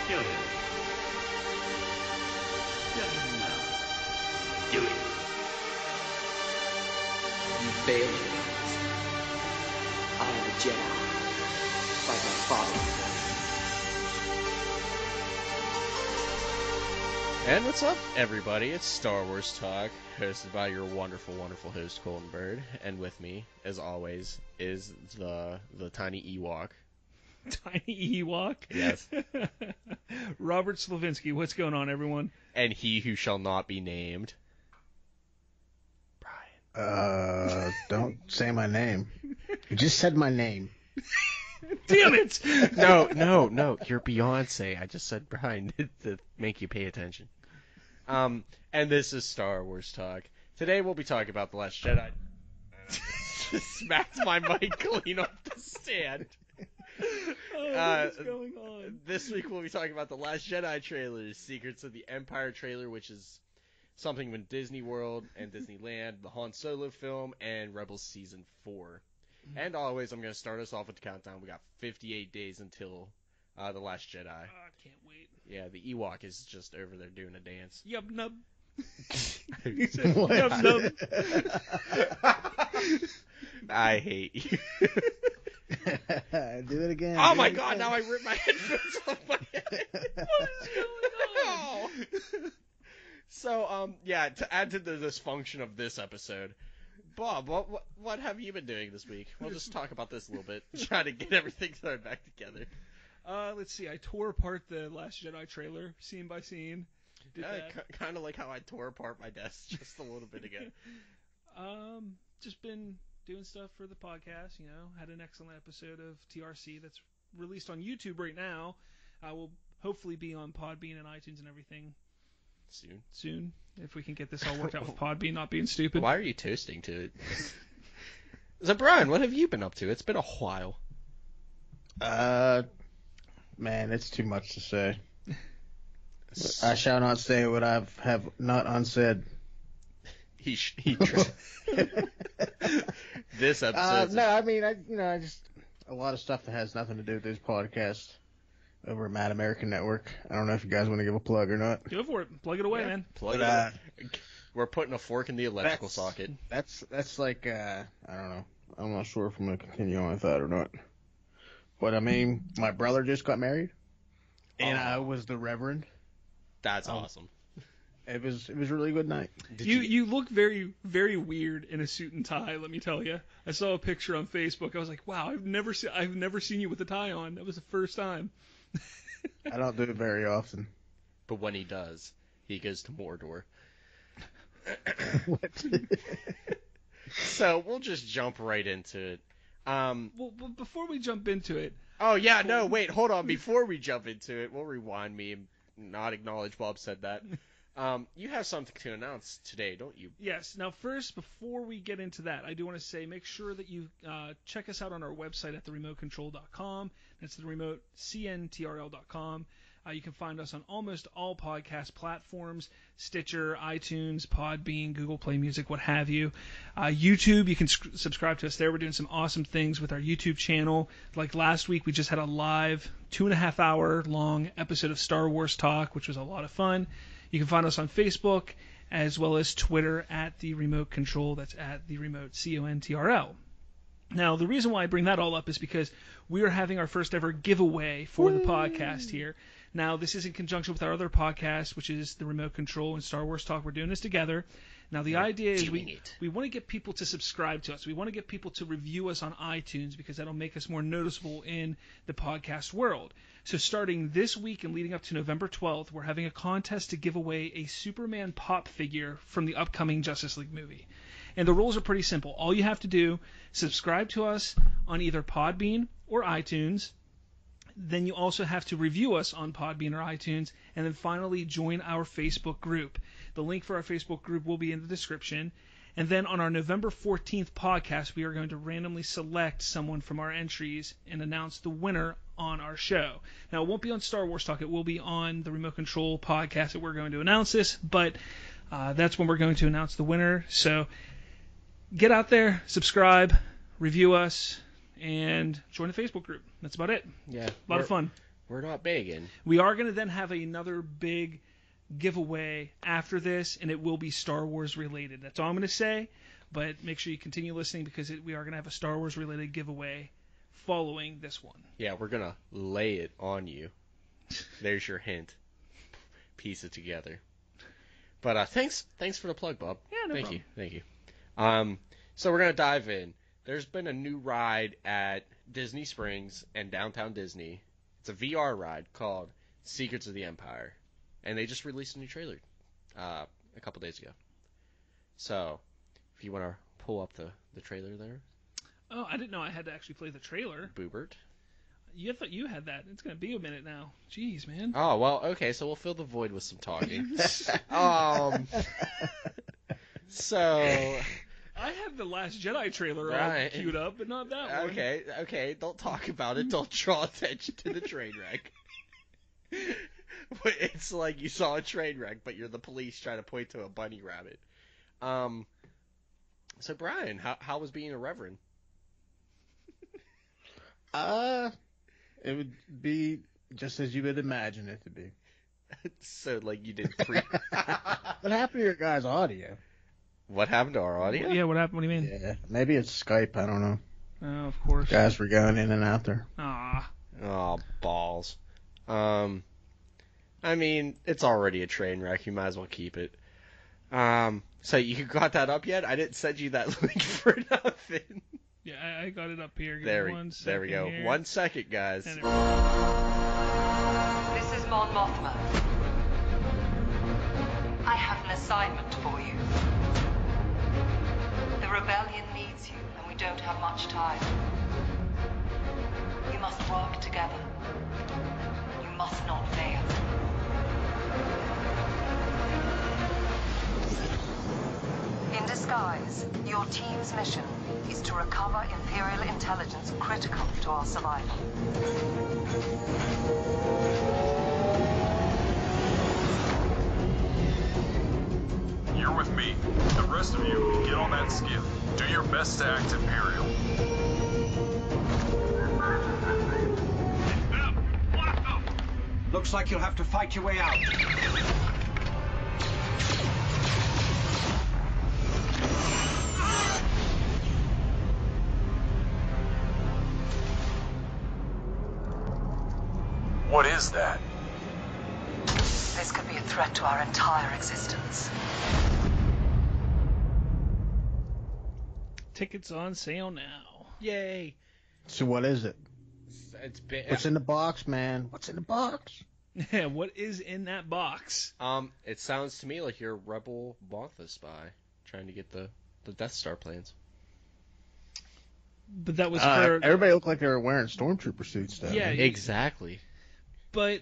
Kill him. Kill him now. Do it. You failed. I am a Jedi. Like my father. And what's up, everybody? It's Star Wars Talk, hosted by your wonderful, wonderful host, Colton Bird. And with me, as always, is the tiny Ewok. Tiny Ewok? Yes. Robert Slavinsky. What's going on, everyone? And he who shall not be named. Brian. Don't say my name. You just said my name. Damn it! No, you're Beyonce. I just said Brian to make you pay attention. And this is Star Wars Talk. Today we'll be talking about The Last Jedi. Just smacked my mic clean off the stand. What's going on? This week we'll be talking about The Last Jedi trailers, Secrets of the Empire trailer, which is something with Disney World and Disneyland, the Han Solo film, and Rebels Season 4. And always, I'm going to start us off with the countdown. We got 58 days until The Last Jedi. I can't wait. Yeah, the Ewok is just over there doing a dance. Yub nub. He said, yub nub. I hate you. Do it again. Oh my god, now I ripped my headphones off my head. What is going on? So, yeah, to add to the dysfunction of this episode, Bob, what have you been doing this week? We'll just talk about this a little bit, try to get everything started back together. Let's see. I tore apart the Last Jedi trailer, scene by scene. Kind of like how I tore apart my desk just a little bit ago. Just been doing stuff for the podcast, you know. Had an excellent episode of TRC that's released on YouTube right now. I will hopefully be on Podbean and iTunes and everything soon, if we can get this all worked out with Podbean not being stupid. Why are you toasting to it? So, Brian, what have you been up to? It's been a while. Man, it's too much to say. I shall not say what I have not unsaid. He This episode. No, I mean, I just a lot of stuff that has nothing to do with this podcast over at Mad American Network. I don't know if you guys want to give a plug or not. Go for it. Plug it away, man. Plug it away. We're putting a fork in the electrical socket. That's like I don't know. I'm not sure if I'm gonna continue on with that or not. But I mean, my brother just got married, and I was the reverend. That's awesome. It was a really good night. You look very, very weird in a suit and tie. Let me tell you. I saw a picture on Facebook. I was like, wow, I've never seen you with a tie on. That was the first time. I don't do it very often. But when he does, he goes to Mordor. What? So we'll just jump right into it. Well, before we jump into it. Oh yeah, no, wait, hold on. Before we jump into it, we'll rewind me and not acknowledge Bob said that. You have something to announce today, don't you? Yes. Now, first, before we get into that, I do want to say make sure that you check us out on our website at theremotecontrol.com. That's the remote cntrl.com. You can find us on almost all podcast platforms, Stitcher, iTunes, Podbean, Google Play Music, what have you. YouTube, you can subscribe to us there. We're doing some awesome things with our YouTube channel. Like last week, we just had a live 2.5-hour long episode of Star Wars Talk, which was a lot of fun. You can find us on Facebook as well as Twitter at The Remote Control. That's at The Remote CONTRL. Now, the reason why I bring that all up is because we are having our first ever giveaway for the podcast here. Now, this is in conjunction with our other podcast, which is The Remote Control and Star Wars Talk. We're doing this together. Now, the idea is we want to get people to subscribe to us. We want to get people to review us on iTunes because that'll make us more noticeable in the podcast world. So starting this week and leading up to November 12th, we're having a contest to give away a Superman pop figure from the upcoming Justice League movie. And the rules are pretty simple. All you have to do, subscribe to us on either Podbean or iTunes. Then you also have to review us on Podbean or iTunes. And then finally, join our Facebook group. The link for our Facebook group will be in the description. And then on our November 14th podcast, we are going to randomly select someone from our entries and announce the winner on our show. Now, it won't be on Star Wars Talk. It will be on the Remote Control podcast that we're going to announce this. But that's when we're going to announce the winner. So get out there, subscribe, review us, and join the Facebook group. That's about it. Yeah. A lot of fun. We're not begging. We are going to then have another big giveaway after this, and it will be Star Wars related. That's all I'm going to say, but make sure you continue listening because we are going to have a Star Wars related giveaway following this one. Yeah, we're going to lay it on you. There's your hint. Piece it together. But thanks for the plug, Bob. Yeah, no problem. Thank you. So we're going to dive in. There's been a new ride at Disney Springs and Downtown Disney. It's a VR ride called Secrets of the Empire. And they just released a new trailer a couple days ago. So, if you want to pull up the trailer there. Oh, I didn't know I had to actually play the trailer. Boobert. You thought you had that. It's going to be a minute now. Jeez, man. Oh, well, okay, so we'll fill the void with some talking. So... I have the Last Jedi trailer all queued up, but not that one. Okay, don't talk about it. Don't draw attention to the train wreck. It's like you saw a train wreck, but you're the police trying to point to a bunny rabbit. So Brian, how was being a reverend? It would be just as you would imagine it to be. So, like, you did pre... What happened to your guys' audio? What happened to our audio? Yeah, what happened? What do you mean? Yeah, maybe it's Skype. I don't know. Oh, of course. Guys were going in and out there. Ah. Oh, balls. I mean, it's already a train wreck. You might as well keep it. So you got that up yet? I didn't send you that link for nothing. Yeah, I got it up here. There we go. Here. 1 second, guys. This is Mon Mothma. I have an assignment for you. The rebellion needs you, and we don't have much time. You must work together. You must not fail. In disguise, your team's mission is to recover Imperial intelligence critical to our survival. You're with me. The rest of you, get on that skiff. Do your best to act Imperial. Looks like you'll have to fight your way out. What is that? This could be a threat to our entire existence. Tickets on sale now. Yay. So what is it? It's been... What's in the box, man? What's in the box? Yeah, what is in that box? It sounds to me like you're a rebel Bantha spy trying to get the Death Star plans. But that was for... Everybody looked like they were wearing stormtrooper suits, though. Yeah, exactly. But...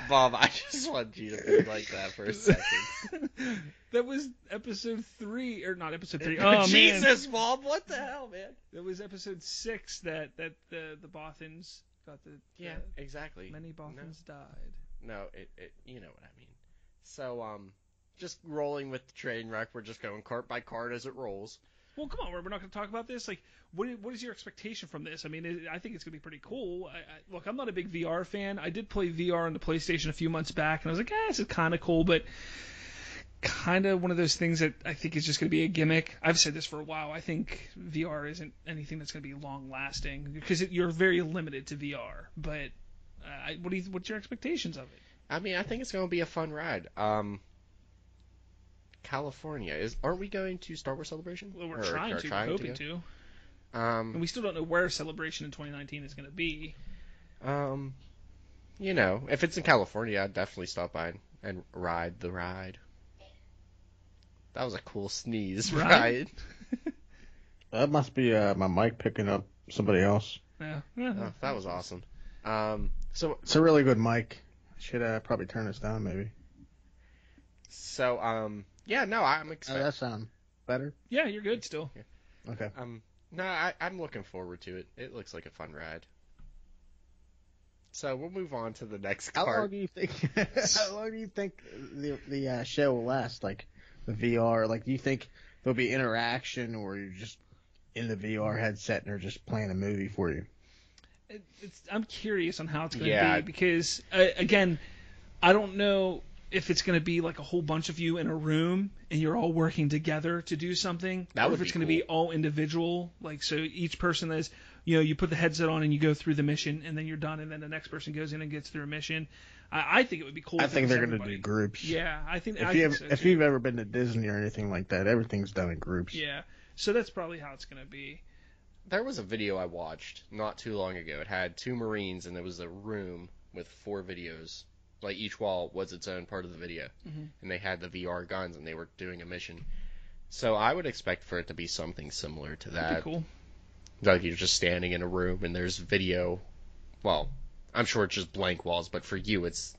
Bob, I just want you to think like that for a second. That was episode 3, or not episode 3. Oh, Jesus, man. Bob, what the hell, man? That was episode 6 that the Bothans got the... Yeah, exactly. Many Bothans died. No, it you know what I mean. So, just rolling with the train wreck, we're just going cart by cart as it rolls. Well, come on, we're not going to talk about this. Like, what is your expectation from this? I mean, I think it's going to be pretty cool. Look, I'm not a big VR fan. I did play VR on the PlayStation a few months back, and I was like, this is kind of cool, but kind of one of those things that I think is just going to be a gimmick. I've said this for a while. I think VR isn't anything that's going to be long-lasting because you're very limited to VR. But what's your expectations of it? I mean, I think it's going to be a fun ride. California aren't we going to Star Wars Celebration? Well, we're trying to. We're hoping to. And we still don't know where Celebration in 2019 is going to be. You know, if it's in California, I'd definitely stop by and ride the ride. That was a cool sneeze, right? That must be my mic picking up somebody else. Yeah. Oh, that was awesome. So it's a really good mic. Should probably turn this down, maybe. So, yeah, no, I'm excited. That sound better? Yeah, you're good still. Yeah. Okay. No, I'm looking forward to it. It looks like a fun ride. So we'll move on to the next card. How long do you think? How long do you think the show will last? Like the VR? Like, do you think there'll be interaction, or you just in the VR headset and they're just playing a movie for you. I'm curious on how it's going to Yeah. be because, again, I don't know if it's going to be like a whole bunch of you in a room and you're all working together to do something, That or would if it's be going to be all individual. Like, so each person is, you put the headset on and you go through the mission and then you're done, and then the next person goes in and gets through a mission. I think it would be cool. I if it think was they're going to everybody. do groups. Yeah, I think. If you've ever been to Disney or anything like that, everything's done in groups. Yeah, so that's probably how it's going to be. There was a video I watched not too long ago. It had 2 Marines, and there was a room with 4 videos. Like, each wall was its own part of the video. Mm-hmm. And they had the VR guns, and they were doing a mission. So I would expect for it to be something similar to that. That'd be cool. Like, you're just standing in a room, and there's video. Well, I'm sure it's just blank walls, but for you, it's,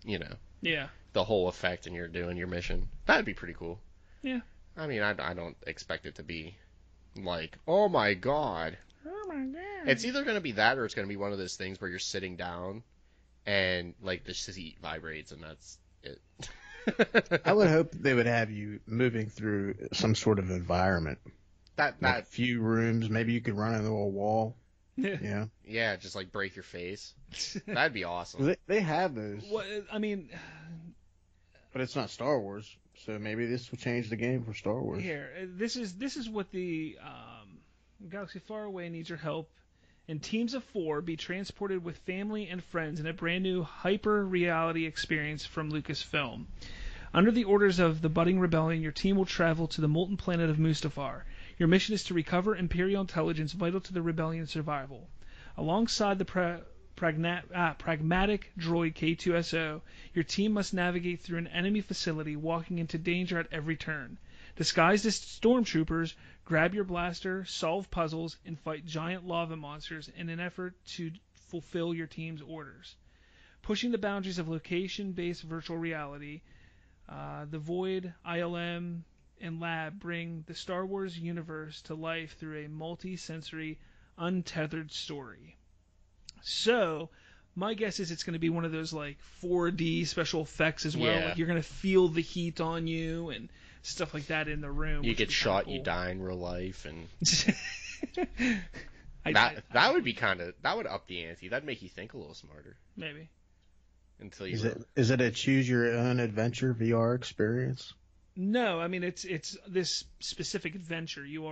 Yeah. the whole effect, and you're doing your mission. That'd be pretty cool. Yeah. I mean, I don't expect it to be like, oh my god. Oh my god. It's either going to be that or it's going to be one of those things where you're sitting down and, like, the seat vibrates and that's it. I would hope they would have you moving through some sort of environment. Like a few rooms. Maybe you could run into a wall. Yeah. Yeah, just, like, break your face. That'd be awesome. They have those. Well, I mean, But it's not Star Wars. So maybe this will change the game for Star Wars. here, this is what the Galaxy Far Away needs your help. In teams of 4, be transported with family and friends in a brand new hyper-reality experience from Lucasfilm. Under the orders of the budding rebellion, your team will travel to the molten planet of Mustafar. Your mission is to recover Imperial intelligence vital to the rebellion's survival. Alongside the pragmatic droid K2SO, your team must navigate through an enemy facility, walking into danger at every turn. Disguised as stormtroopers, grab your blaster, solve puzzles, and fight giant lava monsters in an effort to fulfill your team's orders. Pushing the boundaries of location-based virtual reality, the Void, ILM, and Lab bring the Star Wars universe to life through a multi-sensory, untethered story. So, my guess is it's going to be one of those like 4D special effects as well. Yeah. Like you're going to feel the heat on you and stuff like that in the room. You which get would be shot, kinda you die in real life, and cool. that would be that would up the ante. That'd make you think a little smarter. Maybe. Until you Is it a choose your own adventure VR experience? No, I mean it's this specific adventure. You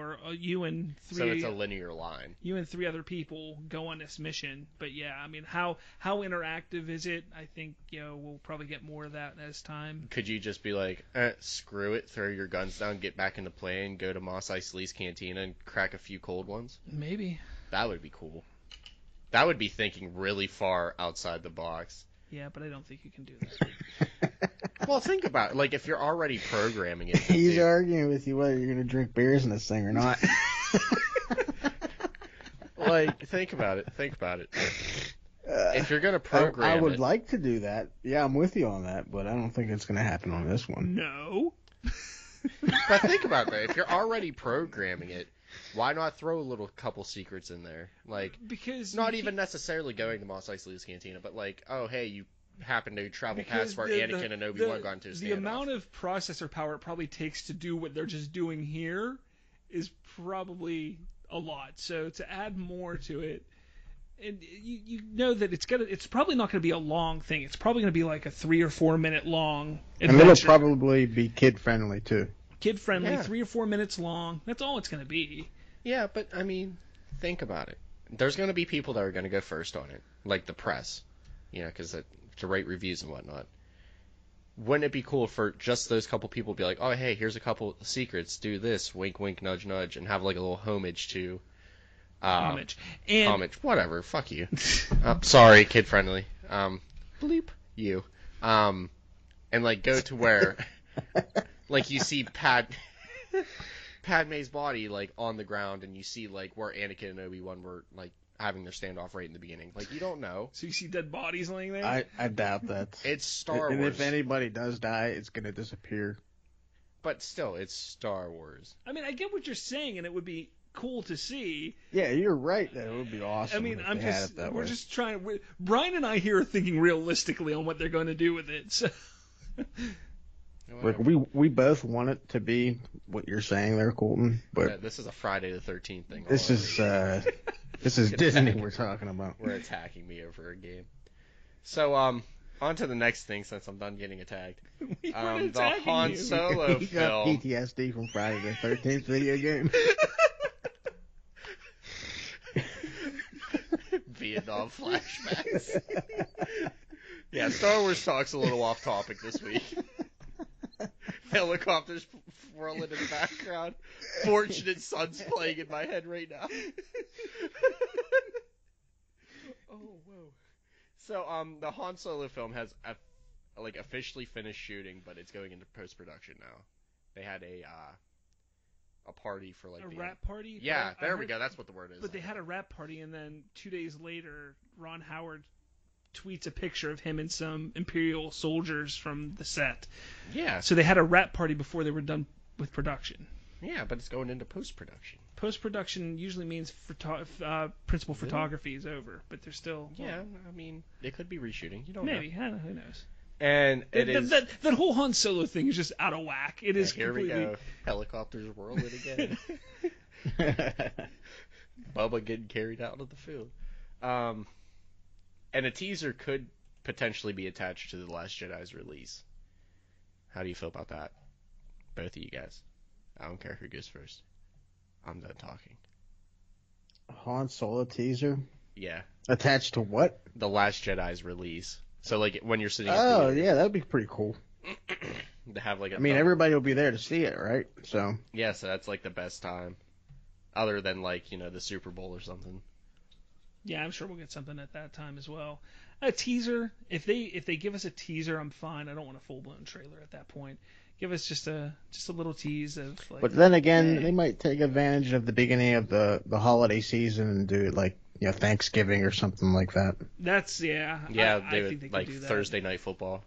and so it's a linear line. 3 other people go on this mission. But yeah, I mean how interactive is it? I think we'll probably get more of that as time. Could you just be like, screw it, throw your guns down, get back in the plane, go to Mos Eisley's Cantina and crack a few cold ones? Maybe. That would be cool. That would be thinking really far outside the box. Yeah, but I don't think you can do that. Well, think about it. Like, if you're already programming it. He's arguing with you whether you're going to drink beers in this thing or not. Like, think about it. If you're going to program I would it. like to do that. Yeah, I'm with you on that, but I don't think it's going to happen on this one. No. But think about that. If you're already programming it, why not throw a little couple secrets in there? Like, Because not even necessarily going to Mos Eisley's Cantina, but like, oh, hey, you happen to travel past where Anakin and Obi-Wan got into a standoff. The amount of processor power it probably takes to do what they're just doing here is probably a lot. So to add more to it, and you know that it's probably not going to be a long thing. It's probably going to be like a 3 or 4 minute long adventure. And it'll probably be kid friendly too. Kid friendly, Yeah. 3 or 4 minutes long. That's all it's going to be. Yeah, but I mean, think about it. There's going to be people that are going to go first on it, like the press, because to rate reviews and whatnot. Wouldn't it be cool for just those couple people to be like, oh, hey, here's a couple secrets, do this, wink, wink, nudge, nudge, and have like a little homage to... Homage. Whatever, fuck you. Sorry, kid friendly. Bleep you. And like go to where, like you see Padme's body like on the ground, and you see like where Anakin and Obi-Wan were like having their standoff right in the beginning. Like you don't know. So you see dead bodies laying there? I doubt that. It's Star and Wars. if anybody does die, it's going to disappear. But still, it's Star Wars. I mean, I get what you're saying, and it would be cool to see. Yeah, you're right. That would be awesome. I mean, if they had it that we're way. just trying. Brian and I here are thinking realistically on what they're going to do with it. So. Like we both want it to be what you're saying there, Colton. But Yeah, this is a Friday the 13th thing. this is Disney we're talking about. We're attacking me over a game. So on to the next thing since I'm done getting attacked. We The weren't attacking Han you. Solo He got film. PTSD from Friday the 13th video game. Vietnam flashbacks. Yeah, Star Wars talk's a little off topic this week. Helicopters whirling in the background. Fortunate Son's playing in my head right now. Oh, whoa. So, the Han Solo film has officially finished shooting, but it's going into post-production now. They had a party for A rap party? Yeah, I there we heard- go. That's what the word is. But they had a rap party, and then 2 days later, Ron Howard tweets a picture of him and some Imperial soldiers from the set. Yeah. So they had a rap party before they were done with production. Yeah, but it's going into post-production. Post-production usually means principal photography is over, but they're still... Yeah, I mean, they could be reshooting. You don't Maybe. know. I don't know. Who knows? And it is... That whole Han Solo thing is just out of whack. It is Here completely... we go. Helicopters whirling again. Bubba getting carried out of the field. And a teaser could potentially be attached to The Last Jedi's release. How do you feel about that? Both of you guys. I don't care who goes first. I'm done talking. Han Solo teaser Yeah. attached to what? The Last Jedi's release. So, like, when you're sitting Oh, at the yeah, that'd be pretty cool. to have, like, a I mean, everybody will be there to see it, right? So Yeah, so that's, like, the best time. Other than, like, the Super Bowl or something. Yeah, I'm sure we'll get something at that time as well. A teaser, if they give us a teaser, I'm fine. I don't want a full-blown trailer at that point. Give us just a little tease of like. But then again, they might take advantage of the beginning of the holiday season and do it like Thanksgiving or something like that. That's Yeah, I do think they it like could do that. Thursday night football.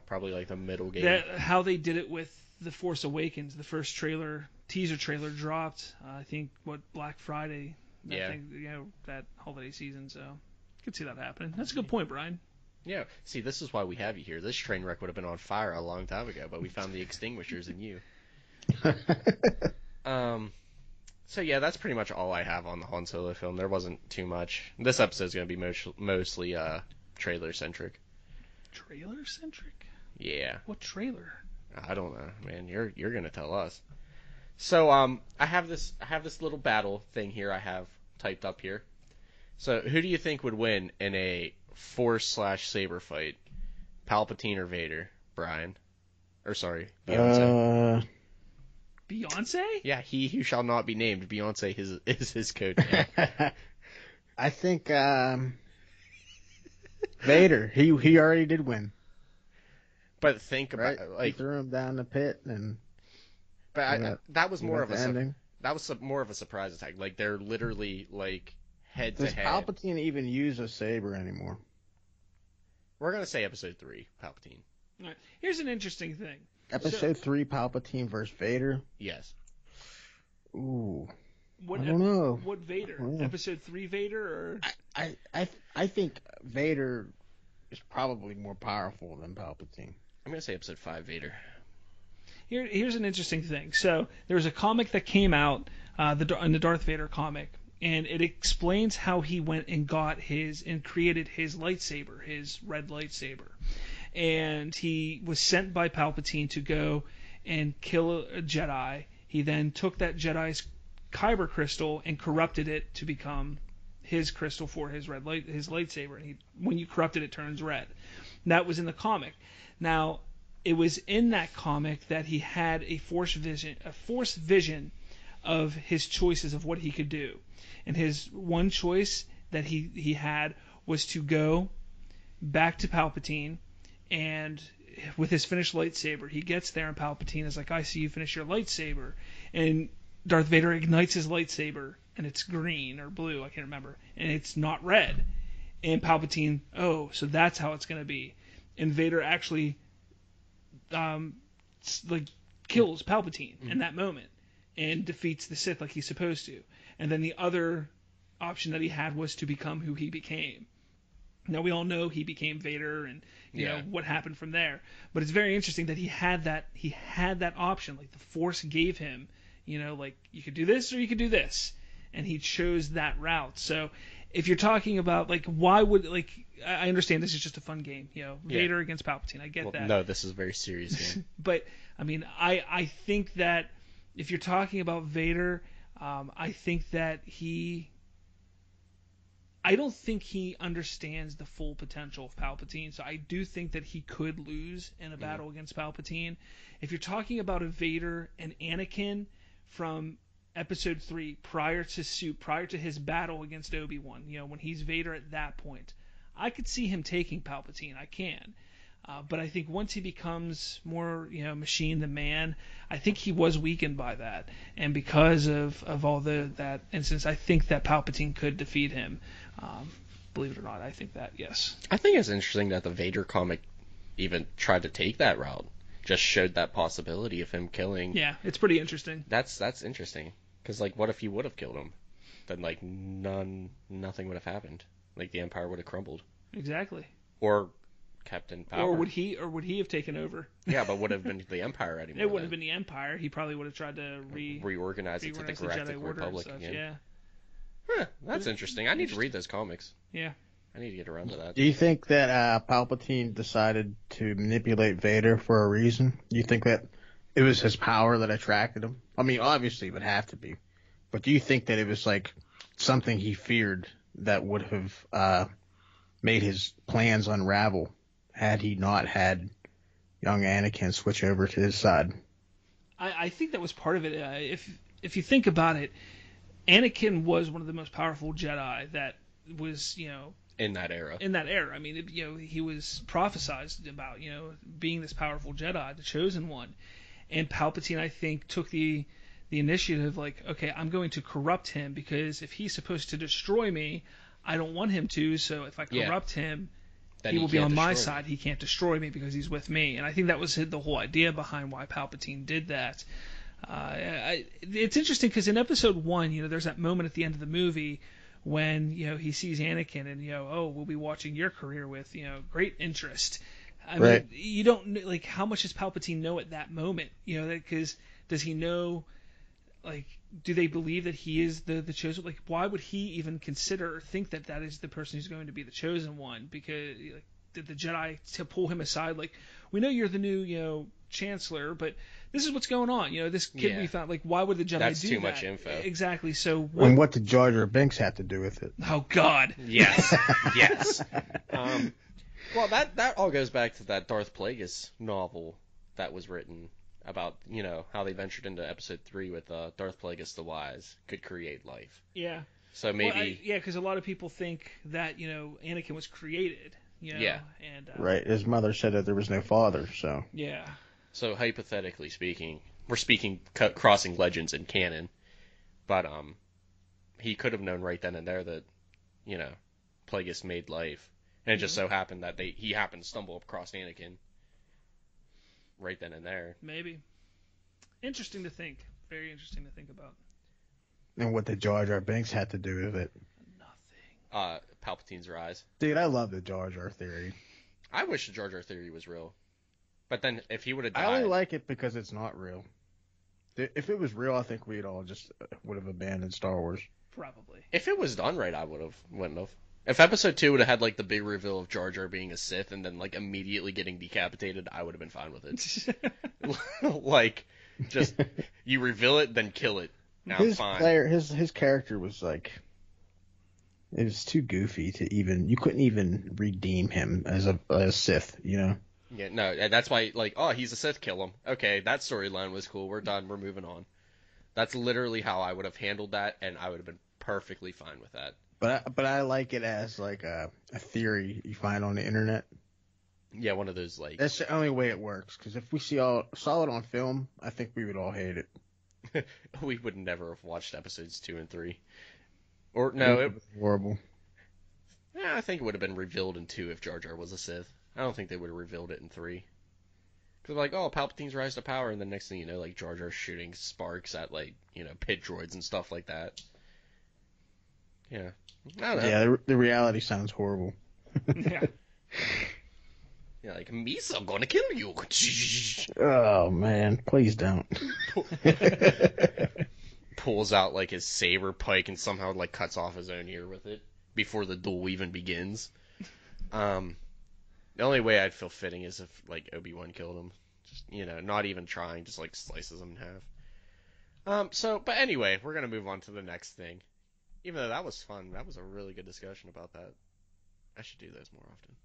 Probably like the middle game. How they did it with The Force Awakens, the first teaser trailer dropped. I think Black Friday. Yeah. That holiday season. So could see that happening. That's a good point, Brian. Yeah. See, this is why we have you here. This train wreck would have been on fire a long time ago, but we found the extinguishers in you. So yeah, that's pretty much all I have on the Han Solo film. There wasn't too much. This episode's going to be mostly trailer centric. Trailer centric? Yeah. What trailer? I don't know, man. You're going to tell us. So I have this little battle thing here I have typed up here. So who do you think would win in a Force/saber fight? Palpatine or Vader? Brian? Or sorry, Beyonce. Beyonce? Yeah, he who shall not be named. Beyonce is his code name. I think Vader. He already did win. But think about Right? like he threw him down the pit and. that was more of ending. That was more of a surprise attack. Like they're literally like head Does to head. Palpatine even use a saber anymore? We're gonna say episode 3, Palpatine. All right. Here's an interesting thing. Episode 3, Palpatine versus Vader. Yes. Ooh, What, I don't know. What Vader? Yeah. Episode 3 Vader or? I think Vader is probably more powerful than Palpatine. I'm gonna say episode 5, Vader. Here's an interesting thing. So there was a comic that came out, in the Darth Vader comic, and it explains how he went and created his lightsaber, his red lightsaber. And he was sent by Palpatine to go and kill a Jedi. He then took that Jedi's kyber crystal and corrupted it to become his crystal for his his lightsaber. And when you corrupt it, it turns red. And that was in the comic. Now, it was in that comic that he had a force vision of his choices of what he could do. And his one choice that he had was to go back to Palpatine, and with his finished lightsaber, he gets there and Palpatine is like, I see you finish your lightsaber. And Darth Vader ignites his lightsaber, and it's green or blue, I can't remember, and it's not red. And Palpatine, oh, so that's how it's going to be. And Vader actually kills Palpatine in that moment and defeats the Sith like he's supposed to. And then the other option that he had was to become who he became. Now we all know he became Vader, and you Yeah. know what happened from there. But it's very interesting that he had that option. Like the Force gave him, you know, like you could do this or you could do this, and he chose that route. So if you're talking about like why would like I understand this is just a fun game, you know, Yeah. Vader against Palpatine. I get Well, that. no, this is a very serious game. But I mean, I think that if you're talking about Vader, I think that I don't think he understands the full potential of Palpatine, so I do think that he could lose in a battle against Palpatine. If you're talking about a Vader and Anakin from Episode 3, prior to his battle against Obi-Wan, you know, when he's Vader at that point, I could see him taking Palpatine. I can. But I think once he becomes more, you know, machine than man, I think he was weakened by that. And because of all that instance, I think that Palpatine could defeat him. Believe it or not, I think that, yes. I think it's interesting that the Vader comic even tried to take that route. Just showed that possibility of him killing. Yeah, it's pretty interesting. That's interesting. Because, like, what if he would have killed him? Then, like, nothing would have happened. Like, the Empire would have crumbled. Exactly. Or kept in power. Or would he have taken over? Yeah, but would have been the Empire anymore. It wouldn't have been the Empire. He probably would have tried to reorganize it to the reorganize Galactic Jedi Order Republic and such. again. Yeah. Huh, that's interesting. I need to read those comics. Yeah. I need to get around to that. Do you think that Palpatine decided to manipulate Vader for a reason? Do you think that it was his power that attracted him? I mean, obviously it would have to be. But do you think that it was like something he feared that would have made his plans unravel had he not had young Anakin switch over to his side? I think that was part of it. If you think about it, Anakin was one of the most powerful Jedi that was, you know, In that era. I mean, you know, he was prophesized about, you know, being this powerful Jedi, the chosen one. And Palpatine, I think, took the initiative, like, okay, I'm going to corrupt him because if he's supposed to destroy me, I don't want him to. So if I corrupt him, Then he will be on my destroy side. He can't destroy me because he's with me. And I think that was the whole idea behind why Palpatine did that. It's interesting because in Episode 1, you know, there's that moment at the end of the movie when, you know, he sees Anakin and, you know, oh, we'll be watching your career with, you know, great interest. I mean, you don't, like, how much does Palpatine know at that moment? You know, because does he know, like, do they believe that he is the chosen? Like, why would he even consider or think that that is the person who's going to be the chosen one? Because, like, did the Jedi to pull him aside? Like, we know you're the new, you know, Chancellor, but this is what's going on. You know, this kid we found. Like, why would the Jedi That's do too that? much info. Exactly. So And what did Jar Jar Binks have to do with it? Oh God. Yes. Yes. Well, that all goes back to that Darth Plagueis novel that was written about, you know, how they ventured into Episode 3 with Darth Plagueis the Wise could create life. Yeah. So maybe... Well, because a lot of people think that, you know, Anakin was created. You know, Yeah. And Right. His mother said that there was no father, so. Yeah. So hypothetically speaking, we're speaking crossing legends and canon, but he could have known right then and there that, you know, Plagueis made life, and it just so happened that he happened to stumble across Anakin right then and there. Maybe. Interesting to think. Very interesting to think about. And what did Jar Jar Binks had to do with it? Nothing. Palpatine's rise. Dude, I love the Jar Jar theory. I wish the Jar Jar theory was real. But then if he would have died... I only like it because it's not real. If it was real, I think we'd all just would have abandoned Star Wars. Probably. If it was done right, I wouldn't have. If Episode 2 would have had, like, the big reveal of Jar Jar being a Sith and then, like, immediately getting decapitated, I would have been fine with it. Like, just, you reveal it, then kill it. Now I'm fine. His character was, like... It was too goofy to even... You couldn't even redeem him as a Sith, you know? Yeah, no, that's why, like, oh, he's a Sith, kill him. Okay, that storyline was cool. We're done. We're moving on. That's literally how I would have handled that, and I would have been perfectly fine with that. But I like it as, like, a theory you find on the internet. Yeah, one of those, like... That's the only way it works, because if we saw it on film, I think we would all hate it. We would never have watched Episodes 2 and 3. Or, no, It was horrible. Yeah, I think it would have been revealed in 2 if Jar Jar was a Sith. I don't think they would have revealed it in 3. Because, like, oh, Palpatine's rise to power, and the next thing you know, like, Jar Jar's shooting sparks at, like, you know, pit droids and stuff like that. Yeah. I don't know. Yeah, the reality sounds horrible. Yeah. Yeah, like, Misa gonna kill you. Oh man, please don't. Pulls out like his saber pike and somehow like cuts off his own ear with it before the duel even begins. The only way I'd feel fitting is if like Obi-Wan killed him. Just, not even trying, just like slices him in half. But anyway, we're gonna move on to the next thing. Even though that was fun, that was a really good discussion about that. I should do those more often.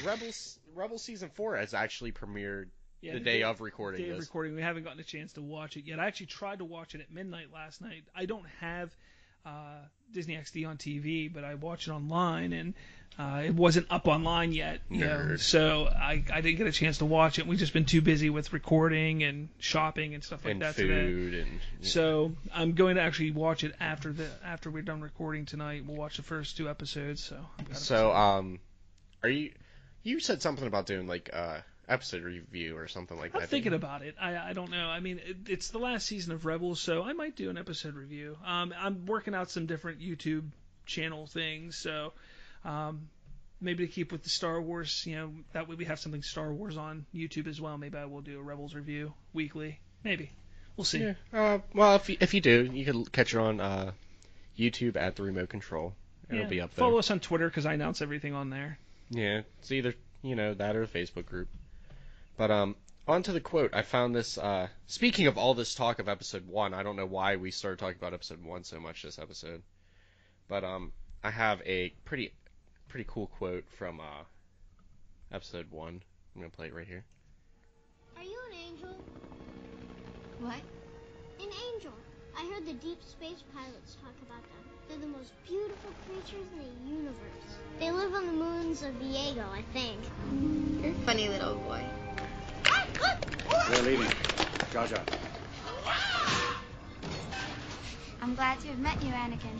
Rebels Season 4 has actually premiered the day of recording Day of this. recording. We haven't gotten a chance to watch it yet. I actually tried to watch it at midnight last night. I don't have Disney XD on TV, but I watched it online, and it wasn't up online yet. So I didn't get a chance to watch it. We've just been too busy with recording and shopping and stuff like And that food today. and So I'm going to actually watch it after we're done recording tonight. We'll watch the first 2 episodes. Are you said something about doing like episode review or something like that? I'm thinking about it. I don't know. I mean, it's the last season of Rebels, so I might do an episode review. I'm working out some different YouTube channel things, so maybe to keep with the Star Wars, that way we have something Star Wars on YouTube as well. Maybe I will do a Rebels review weekly. Maybe. We'll see. Yeah. Well, if you do, you can catch it on YouTube at The Remote Control. It'll be up there. Follow us on Twitter because I announce everything on there. Yeah, it's either that or the Facebook group. But on to the quote. I found this. Speaking of all this talk of episode 1, I don't know why we started talking about episode 1 so much this episode. But I have a pretty cool quote from episode 1. I'm gonna play it right here. Are you an angel? What? An angel. I heard the deep space pilots talk about them. They're the most beautiful creatures in the universe. They live on the moons of Viego, I think. You're a funny little boy. They're leaving. Jar Jar. I'm glad to have met you, Anakin.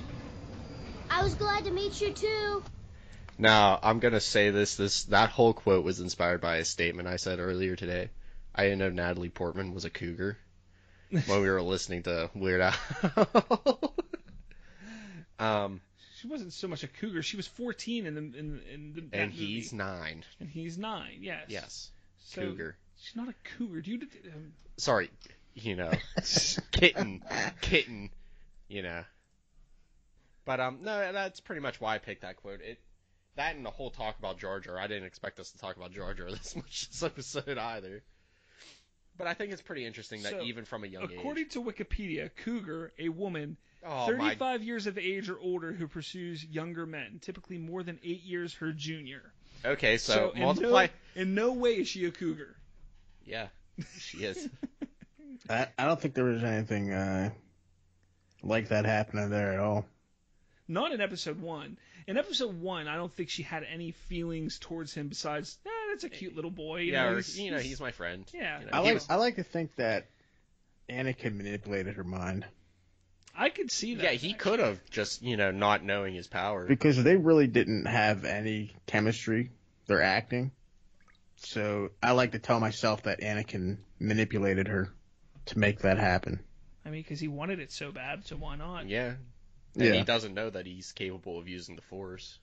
I was glad to meet you, too. Now, I'm gonna say that whole quote was inspired by a statement I said earlier today. I didn't know Natalie Portman was a cougar when we were listening to Weird Al. She wasn't so much a cougar. She was 14 in the and he's 9. And he's 9. Yes. Yes. So cougar. She's not a cougar. Do you? Sorry, kitten. But no, that's pretty much why I picked that quote. That and the whole talk about Jar Jar. I didn't expect us to talk about Jar Jar this much this episode either. But I think it's pretty interesting that even from a young age. According to Wikipedia, cougar, a woman 35 years of age or older who pursues younger men, typically more than 8 years her junior. Okay, so multiply. In no way is she a cougar. Yeah, she is. I don't think there was anything like that happening there at all. Not in episode 1. In episode 1, I don't think she had any feelings towards him besides, that's a cute little boy. He's my friend. Yeah. I like to think that Anakin manipulated her mind. I could see that. Yeah, he could have just, not knowing his power. Because they really didn't have any chemistry. They're acting. So I like to tell myself that Anakin manipulated her to make that happen. I mean, because he wanted it so bad, so why not? Yeah. And he doesn't know that he's capable of using the Force.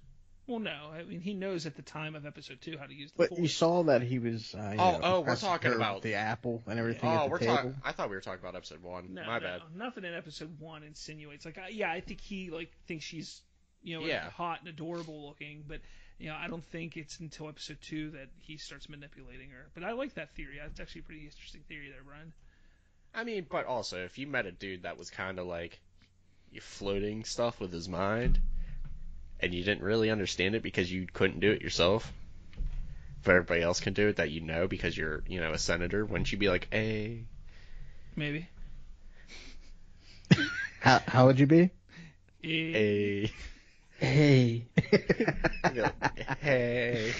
Well, no. I mean, he knows at the time of episode 2 how to use the Force. But you saw that he was. We're talking about the apple and everything. Oh, at the table. I thought we were talking about episode 1. No, My bad. Nothing in episode 1 insinuates. I think he thinks she's hot and adorable looking, but I don't think it's until episode 2 that he starts manipulating her. But I like that theory. That's actually a pretty interesting theory there, Brian. I mean, but also if you met a dude that was kind of like floating stuff with his mind, and you didn't really understand it because you couldn't do it yourself, but everybody else can do it that because you're, a senator, wouldn't you be like, hey? Maybe. How would you be? Hey. Hey. Hey.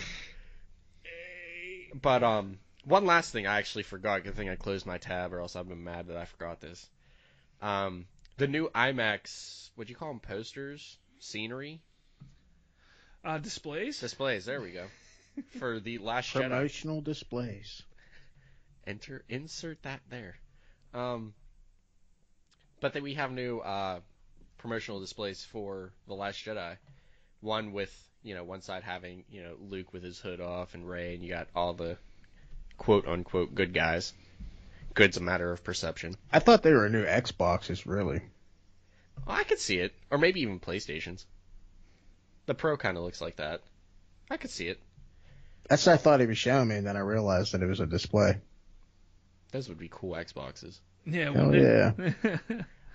But, one last thing I actually forgot. Good thing I closed my tab, or else I've been mad that I forgot this. The new IMAX, what'd you call them, posters? Scenery? Displays? Displays, there we go. For the Last Jedi. Promotional displays. Insert that there. But then we have new promotional displays for The Last Jedi. One with, one side having, Luke with his hood off and Rey, and you got all the quote-unquote good guys. Good's a matter of perception. I thought they were new Xboxes, really. Well, I could see it. Or maybe even PlayStations. The Pro kind of looks like that. I could see it. That's what I thought he was showing me, and then I realized that it was a display. Those would be cool Xboxes. Yeah, Hell yeah.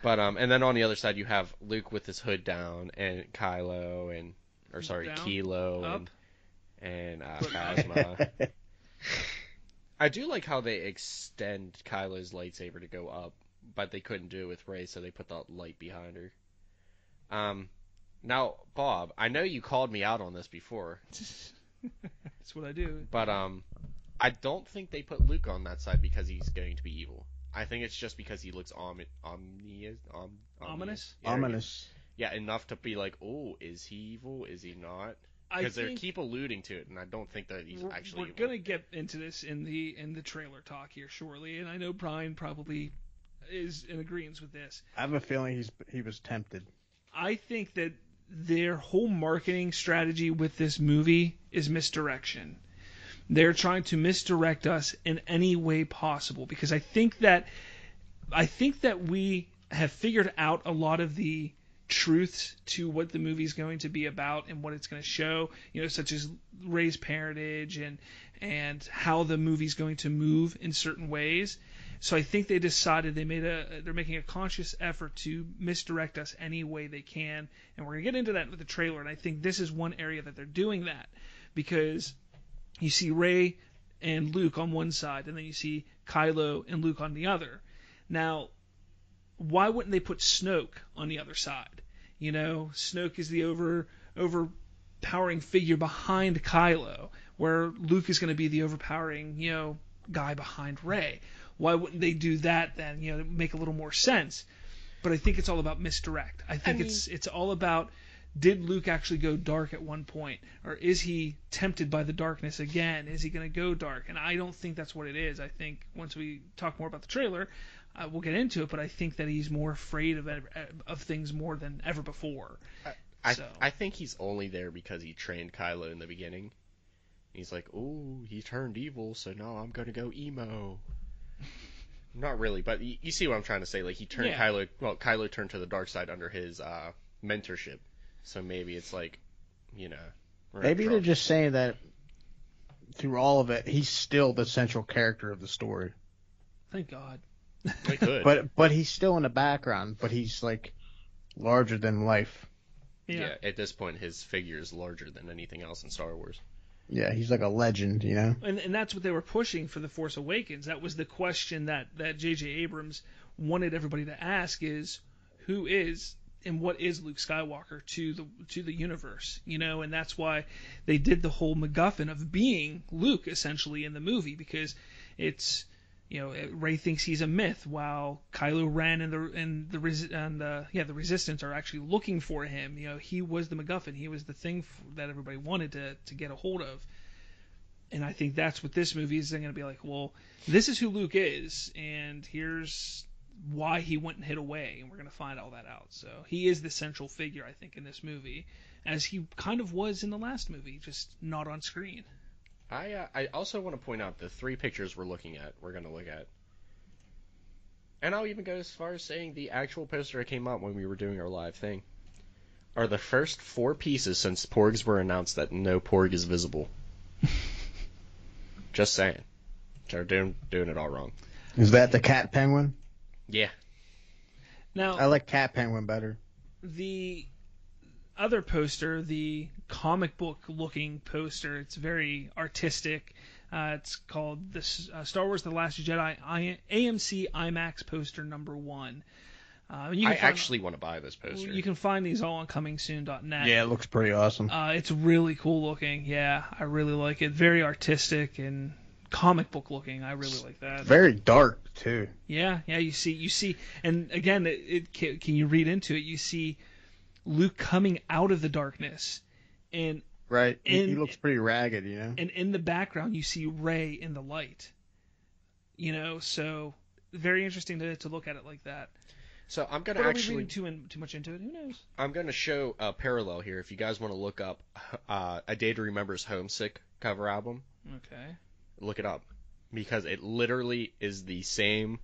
But and then on the other side you have Luke with his hood down and Kilo Up. and Phasma. I do like how they extend Kylo's lightsaber to go up, but they couldn't do it with Rey, so they put the light behind her. Now, Bob, I know you called me out on this before. That's what I do. But I don't think they put Luke on that side because he's going to be evil. I think it's just because he looks ominous. Yeah, Ominous. Yeah, enough to be like, oh, is he evil? Is he not? Because they keep alluding to it, and I don't think that he's actually evil. We're gonna get into this in the trailer talk here shortly, and I know Brian probably is in agreement with this. I have a feeling he was tempted. I think that their whole marketing strategy with this movie is misdirection. They're trying to misdirect us in any way possible, because I think that we have figured out a lot of the truths to what the movie is going to be about and what it's going to show, such as Rey's parentage and how the movie's going to move in certain ways. So I think they decided they're making a conscious effort to misdirect us any way they can, and we're going to get into that with the trailer, and I think this is one area that they're doing that, because you see Rey and Luke on one side, and then you see Kylo and Luke on the other. Now, why wouldn't they put Snoke on the other side? Snoke is the overpowering figure behind Kylo, where Luke is going to be the overpowering, guy behind Rey. Why wouldn't they do that then? Make a little more sense. But I think it's all about misdirect. I think it's all about, did Luke actually go dark at one point? Or is he tempted by the darkness again? Is he going to go dark? And I don't think that's what it is. I think once we talk more about the trailer, we'll get into it, but I think that he's more afraid of things more than ever before. I think he's only there because he trained Kylo in the beginning. He's like, ooh, he turned evil, so now I'm going to go emo. Not really, but you see what I'm trying to say. Like, he turned Kylo turned to the dark side under his mentorship. So maybe it's like, Maybe they're just saying that through all of it, he's still the central character of the story. Thank God. They could. But he's still in the background, but he's like larger than life. Yeah, at this point, his figure is larger than anything else in Star Wars. Yeah, he's like a legend, And that's what they were pushing for The Force Awakens. That was the question that J.J. Abrams wanted everybody to ask is, who is and what is Luke Skywalker to the universe? And that's why they did the whole MacGuffin of being Luke, essentially, in the movie, because it's, Rey thinks he's a myth, while Kylo Ren and the Resistance are actually looking for him. He was the MacGuffin. He was the thing that everybody wanted to get a hold of. And I think that's what this movie is. They're going to be like, well, this is who Luke is, and here's why he went and hid away, and we're going to find all that out. So he is the central figure, I think, in this movie, as he kind of was in the last movie, just not on screen. I also want to point out the 3 pictures we're going to look at. And I'll even go as far as saying the actual poster that came out when we were doing our live thing are the first 4 pieces since Porgs were announced that no Porg is visible. Just saying. They're doing it all wrong. Is that the cat penguin? Yeah. Now, I like cat penguin better. The other poster, the comic book looking poster, it's very artistic. It's called the Star Wars The Last Jedi AMC IMAX poster number 1. I actually want to buy this poster. You can find these all on comingsoon.net. Yeah, it looks pretty awesome. It's really cool looking. Yeah, I really like it. Very artistic and comic book looking. I really like that. Very dark too. Yeah. You see, and again, can you read into it? You see Luke coming out of the darkness, and right, he looks pretty ragged, And in the background, you see Rey in the light. So very interesting to look at it like that. So I'm gonna But are we actually reading too much into it? Who knows? I'm gonna show a parallel here. If you guys want to look up A Day to Remember's Homesick cover album, Okay. look it up because it literally is the same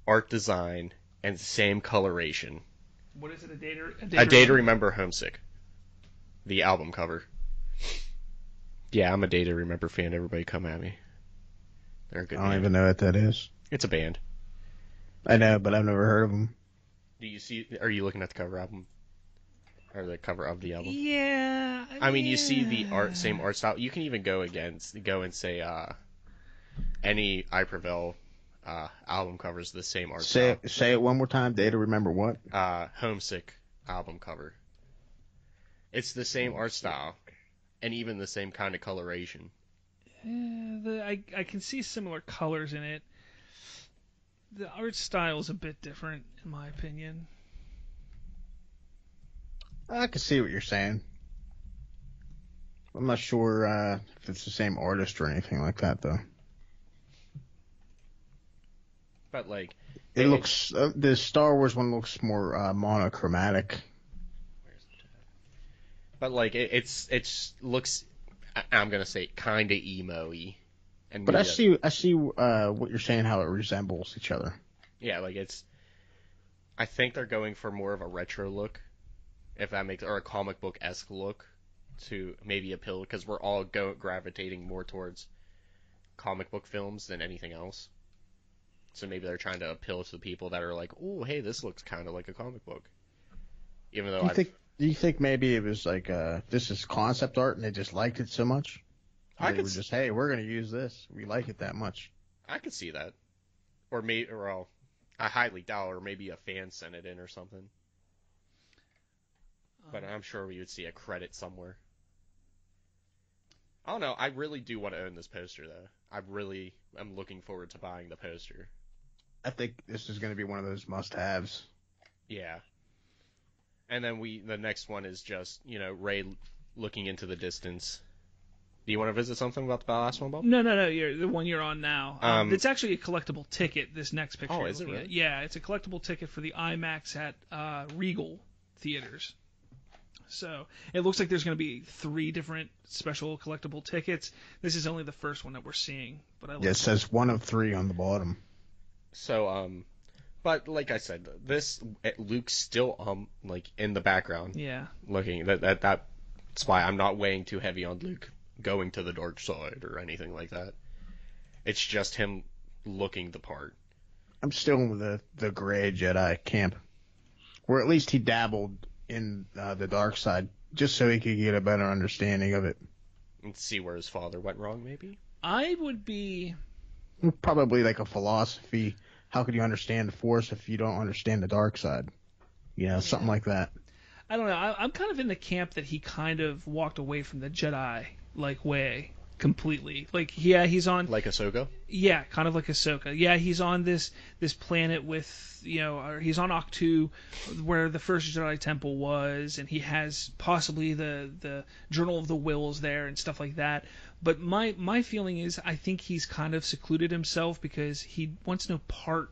art design and same coloration. What is it? A Day to Remember Homesick, the album cover. Yeah, I'm a Day to Remember fan. Everybody come at me. They're a good I don't band. even know what that is. It's a band. I know, but I've never heard of them. Do you see? Are you looking at the cover album? Or the cover of the album? Yeah. I mean, you see the same art style. You can even go and say any Iperville album covers the same art style. Say it one more time. Day to Remember what? Homesick album cover. It's the same art style, and even the same kind of coloration. I can see similar colors in it. The art style is a bit different, in my opinion. I can see what you're saying. I'm not sure if it's the same artist or anything like that, though. But like, It looks the Star Wars one looks more monochromatic. But like, it's looks. I'm gonna say kind of emo-y. And But I see what you're saying, how it resembles each other. Yeah, like it's. I think they're going for more of a retro look, if that makes, or a comic book-esque look, to maybe appeal, because we're all gravitating more towards comic book films than anything else. So maybe they're trying to appeal to the people that are like, oh, hey, this looks kind of like a comic book. Even though do you think maybe it was like this is concept art and they just liked it so much? They were just, hey, we're gonna use this. We like it that much. I could see that, or maybe, well, I highly doubt, or maybe a fan sent it in or something. But I'm sure we would see a credit somewhere. I don't know. I really do want to own this poster, though. I'm looking forward to buying the poster. I think this is going to be one of those must-haves. Yeah. And then the next one is just, Rey looking into the distance. Do you want to visit something about the last one, Bob? No. You're the one you're on now. It's actually a collectible ticket. This next picture. Oh, is it really? Yeah, it's a collectible ticket for the IMAX at Regal Theaters. So it looks like there's going to be 3 different special collectible tickets. This is only the first one that we're seeing, but it says 1 of 3 on the bottom. So but like I said, Luke's still like in the background. Yeah. Looking that's why I'm not weighing too heavy on Luke going to the dark side or anything like that. It's just him looking the part. I'm still in the gray Jedi camp, or at least he dabbled in the dark side, just so he could get a better understanding of it. And see where his father went wrong, maybe? I would be... Probably like a philosophy. How could you understand the Force if you don't understand the dark side? Something like that. I don't know. I'm kind of in the camp that he kind of walked away from the Jedi way completely. Like, yeah, he's on... Like Ahsoka? Yeah, kind of like Ahsoka. Yeah, he's on this planet with, he's on Octu, where the first Jedi Temple was, and he has possibly the Journal of the Wills there and stuff like that. But my feeling is I think he's kind of secluded himself because he wants no part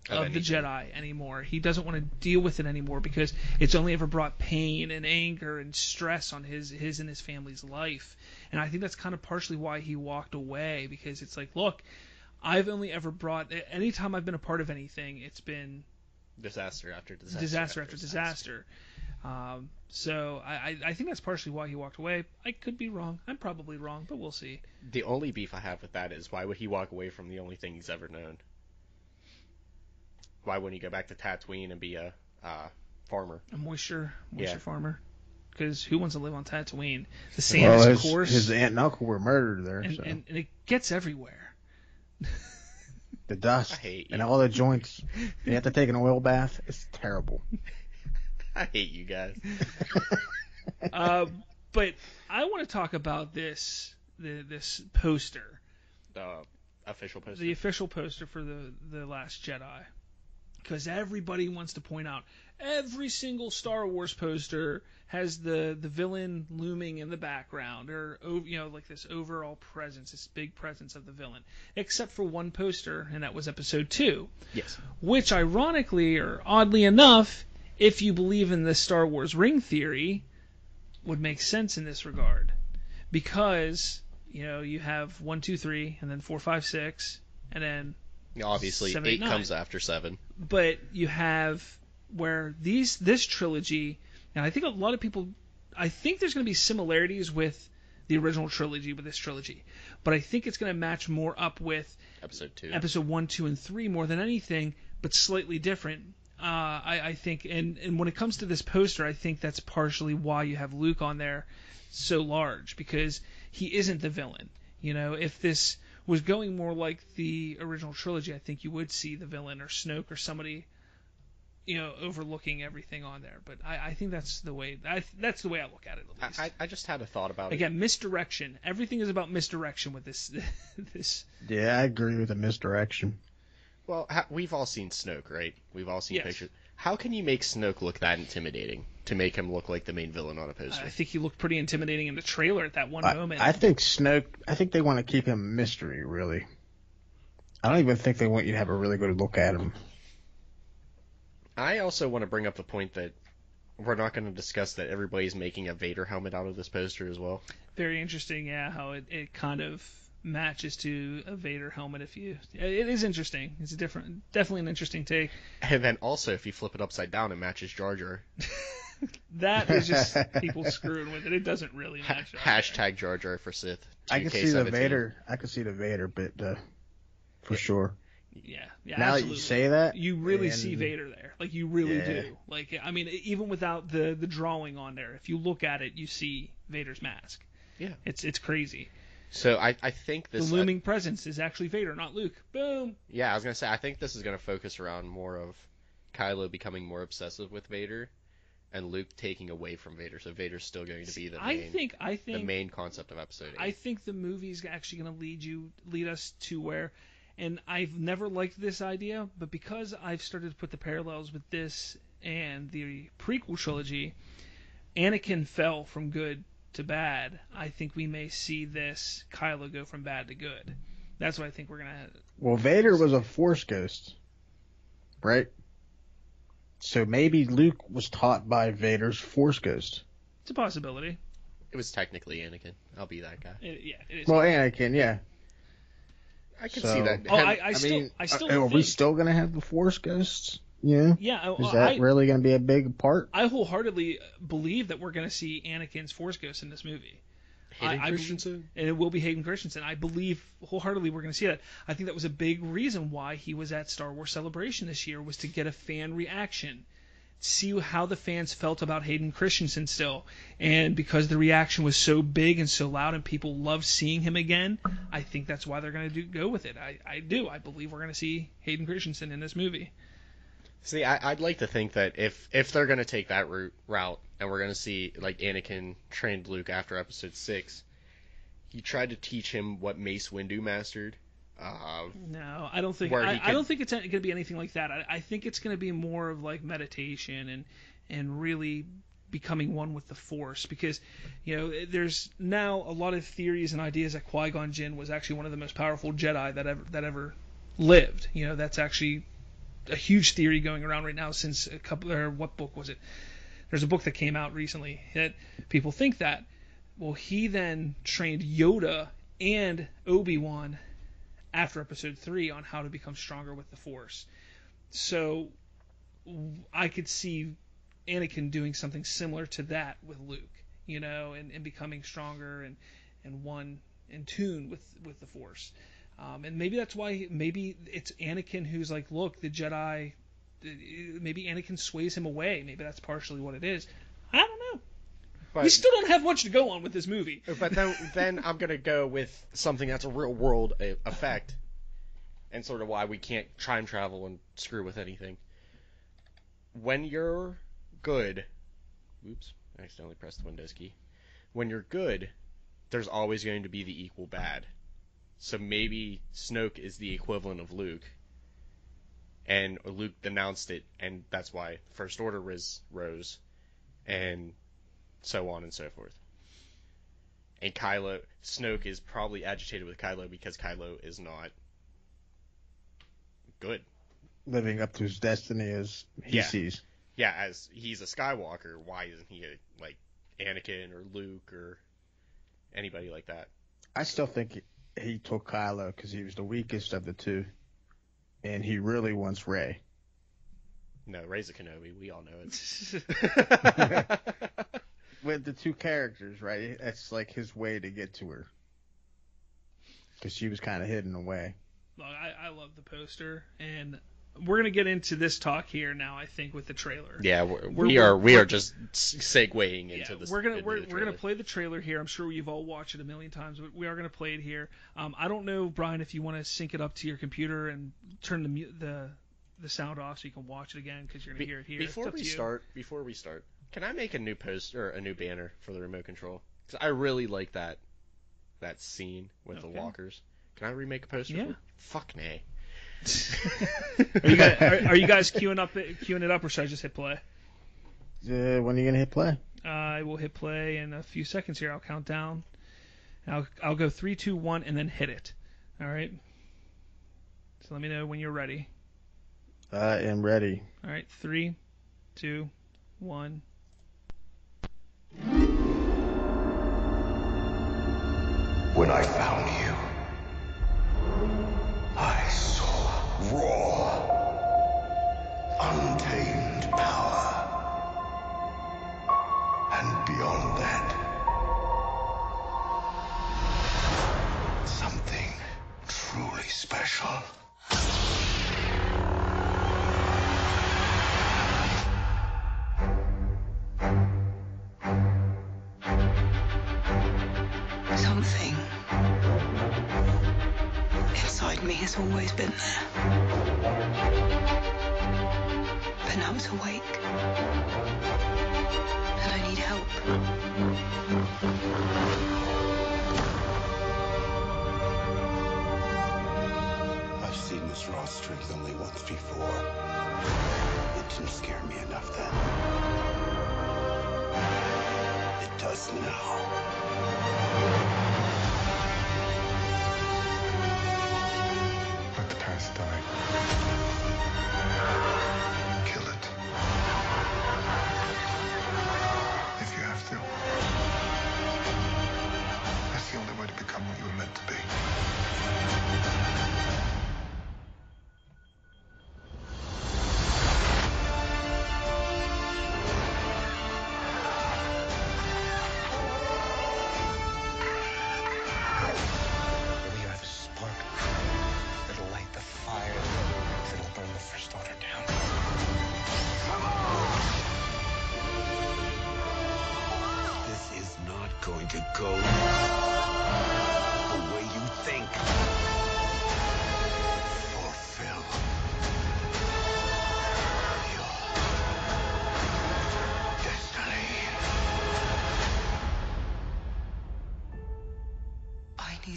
of the Jedi anymore. He doesn't want to deal with it anymore because it's only ever brought pain and anger and stress on his and his family's life. And I think that's kind of partially why he walked away, because it's like, look, I've only ever brought, anytime I've been a part of anything, it's been disaster after disaster. Disaster after disaster. So I think that's partially why he walked away. I could be wrong. I'm probably wrong, but we'll see. The only beef I have with that is, why would he walk away from the only thing he's ever known? Why wouldn't he go back to Tatooine and be a farmer? A moisture Yeah. farmer. Because who wants to live on Tatooine? The sand is coarse. His aunt and uncle were murdered there. And it gets everywhere. The dust I hate you. and all the joints. You have to take an oil bath. It's terrible. I hate you guys. But I want to talk about this poster. The official poster. The official poster for the Last Jedi. because everybody wants to point out every single Star Wars poster has the villain looming in the background, or like this overall presence, this big presence of the villain, except for one poster, and that was Episode 2. Yes. Which, ironically or oddly enough, if you believe in the Star Wars ring theory, would make sense in this regard, because you have 1, 2, 3, and then 4, 5, 6, and then obviously 7, 8 8, 9. comes after 7. But you have where this trilogy, and I think a lot of people, I think there's going to be similarities with the original trilogy with this trilogy, but I think it's going to match more up with Episode 1, 2, and 3 more than anything, but slightly different. I think, and when it comes to this poster, I think that's partially why you have Luke on there so large, because he isn't the villain. If this was going more like the original trilogy, I think you would see the villain or Snoke or somebody, overlooking everything on there. But I think that's the way I look at it, at least. I just had a thought about it. Again, misdirection. Everything is about misdirection with this. Yeah, I agree with the misdirection. Well, we've all seen Snoke, right? We've all seen Yes. pictures. How can you make Snoke look that intimidating to make him look like the main villain on a poster? I think he looked pretty intimidating in the trailer at that one moment. I think Snoke, they want to keep him a mystery, really. I don't even think they want you to have a really good look at him. I also want to bring up the point that we're not going to discuss that everybody's making a Vader helmet out of this poster as well. Very interesting, yeah, how it kind of matches to a Vader helmet. It is interesting. It's definitely an interesting take. And then also, if you flip it upside down, it matches Jar Jar. That is just people screwing with it. It doesn't really match up. Hashtag Jar Jar for Sith. I can see the Vader. I can see the Vader bit for sure. Yeah, now absolutely. that you say that, you really see Vader there. Like, you really do. Like, I mean, even without the drawing on there, if you look at it, you see Vader's mask. Yeah, it's crazy. So I think this the looming presence is actually Vader, not Luke. Boom. Yeah, I was gonna say I think this is gonna focus around more of Kylo becoming more obsessive with Vader, and Luke taking away from Vader. So Vader's still going to be the main. I think the main concept of Episode 8. I think the movie's actually going to lead us to where, and I've never liked this idea, but because I've started to put the parallels with this and the prequel trilogy, Anakin fell from good to bad. I think we may see this Kylo go from bad to good. That's what I think we're going to. Well, Vader was a Force ghost, right? So maybe Luke was taught by Vader's Force ghost. It's a possibility. It was technically Anakin. I'll be that guy. It is. Well, Anakin, yeah. I can see that. Oh, I still. Are we still gonna have the Force ghosts? Yeah. Yeah. Is that really gonna be a big part? I wholeheartedly believe that we're gonna see Anakin's Force ghost in this movie. Hayden Christensen? And it will be Hayden Christensen. I believe wholeheartedly we're going to see that. I think that was a big reason why he was at Star Wars Celebration this year, was to get a fan reaction. See how the fans felt about Hayden Christensen still. And because the reaction was so big and so loud and people loved seeing him again, I think that's why they're going to go with it. I do. I believe we're going to see Hayden Christensen in this movie. See, I'd like to think that if they're going to take that route, and we're going to see, like, Anakin trained Luke after Episode 6, he tried to teach him what Mace Windu mastered. No, I don't think. I don't think it's going to be anything like that. I think it's going to be more of like meditation and really becoming one with the Force, because there's now a lot of theories and ideas that Qui-Gon Jinn was actually one of the most powerful Jedi that ever lived. That's actually a huge theory going around right now since what book was it? There's a book that came out recently that people think that. Well, he then trained Yoda and Obi-Wan after Episode 3 on how to become stronger with the Force. So I could see Anakin doing something similar to that with Luke, and becoming stronger and one in tune with the Force. And maybe that's why, maybe it's Anakin who's like, look, the Jedi, maybe Anakin sways him away. Maybe that's partially what it is. I don't know. But, we still don't have much to go on with this movie. But then I'm going to go with something that's a real world effect, and sort of why we can't time travel and screw with anything. When you're good, oops, I accidentally pressed the Windows key. When you're good, there's always going to be the equal bad. So maybe Snoke is the equivalent of Luke, and Luke denounced it, and that's why First Order rose, and so on and so forth. And Snoke is probably agitated with Kylo because Kylo is not good. Living up to his destiny as he sees. Yeah, as he's a Skywalker, why isn't he like Anakin or Luke or anybody like that? I still think he took Kylo because he was the weakest of the two, and he really wants Rey. No, Rey's a Kenobi. We all know it. With the two characters, right? That's like his way to get to her. Because she was kind of hidden away. Look, I love the poster, and we're going to get into this talk here now, I think, with the trailer. Yeah, we are just segueing into this. We're gonna play the trailer here. I'm sure you've all watched it a million times, but we are going to play it here. I don't know, Brian, if you want to sync it up to your computer and turn the sound off so you can watch it again because you're going to hear it here. Before we start, can I make a new poster or a new banner for the remote control? Because I really like that scene with the walkers. Can I remake a poster? Yeah. Fuck nay. Are you guys queuing it up, or should I just hit play? When are you gonna hit play? I will hit play in a few seconds here. I'll count down. I'll go 3, 2, 1, and then hit it. All right. So let me know when you're ready. I am ready. All right. 3, 2, 1. When I found you, I saw raw, untamed power. And beyond that, something truly special. Something inside me has always been there. But now it's awake. And I need help. I've seen this raw strength only once before. It didn't scare me enough then. It does now. Let the past die. Kill it. If you have to. That's the only way to become what you were meant to be.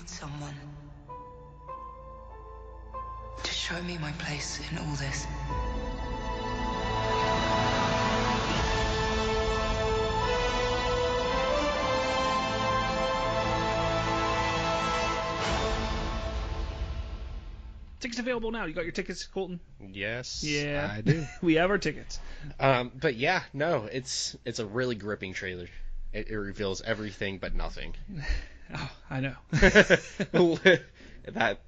Someone to show me my place in all this. Tickets available now. You got your tickets, Colton? Yes, yeah, I do. We have our tickets. But yeah, no, it's a really gripping trailer. It reveals everything but nothing. Oh, I know.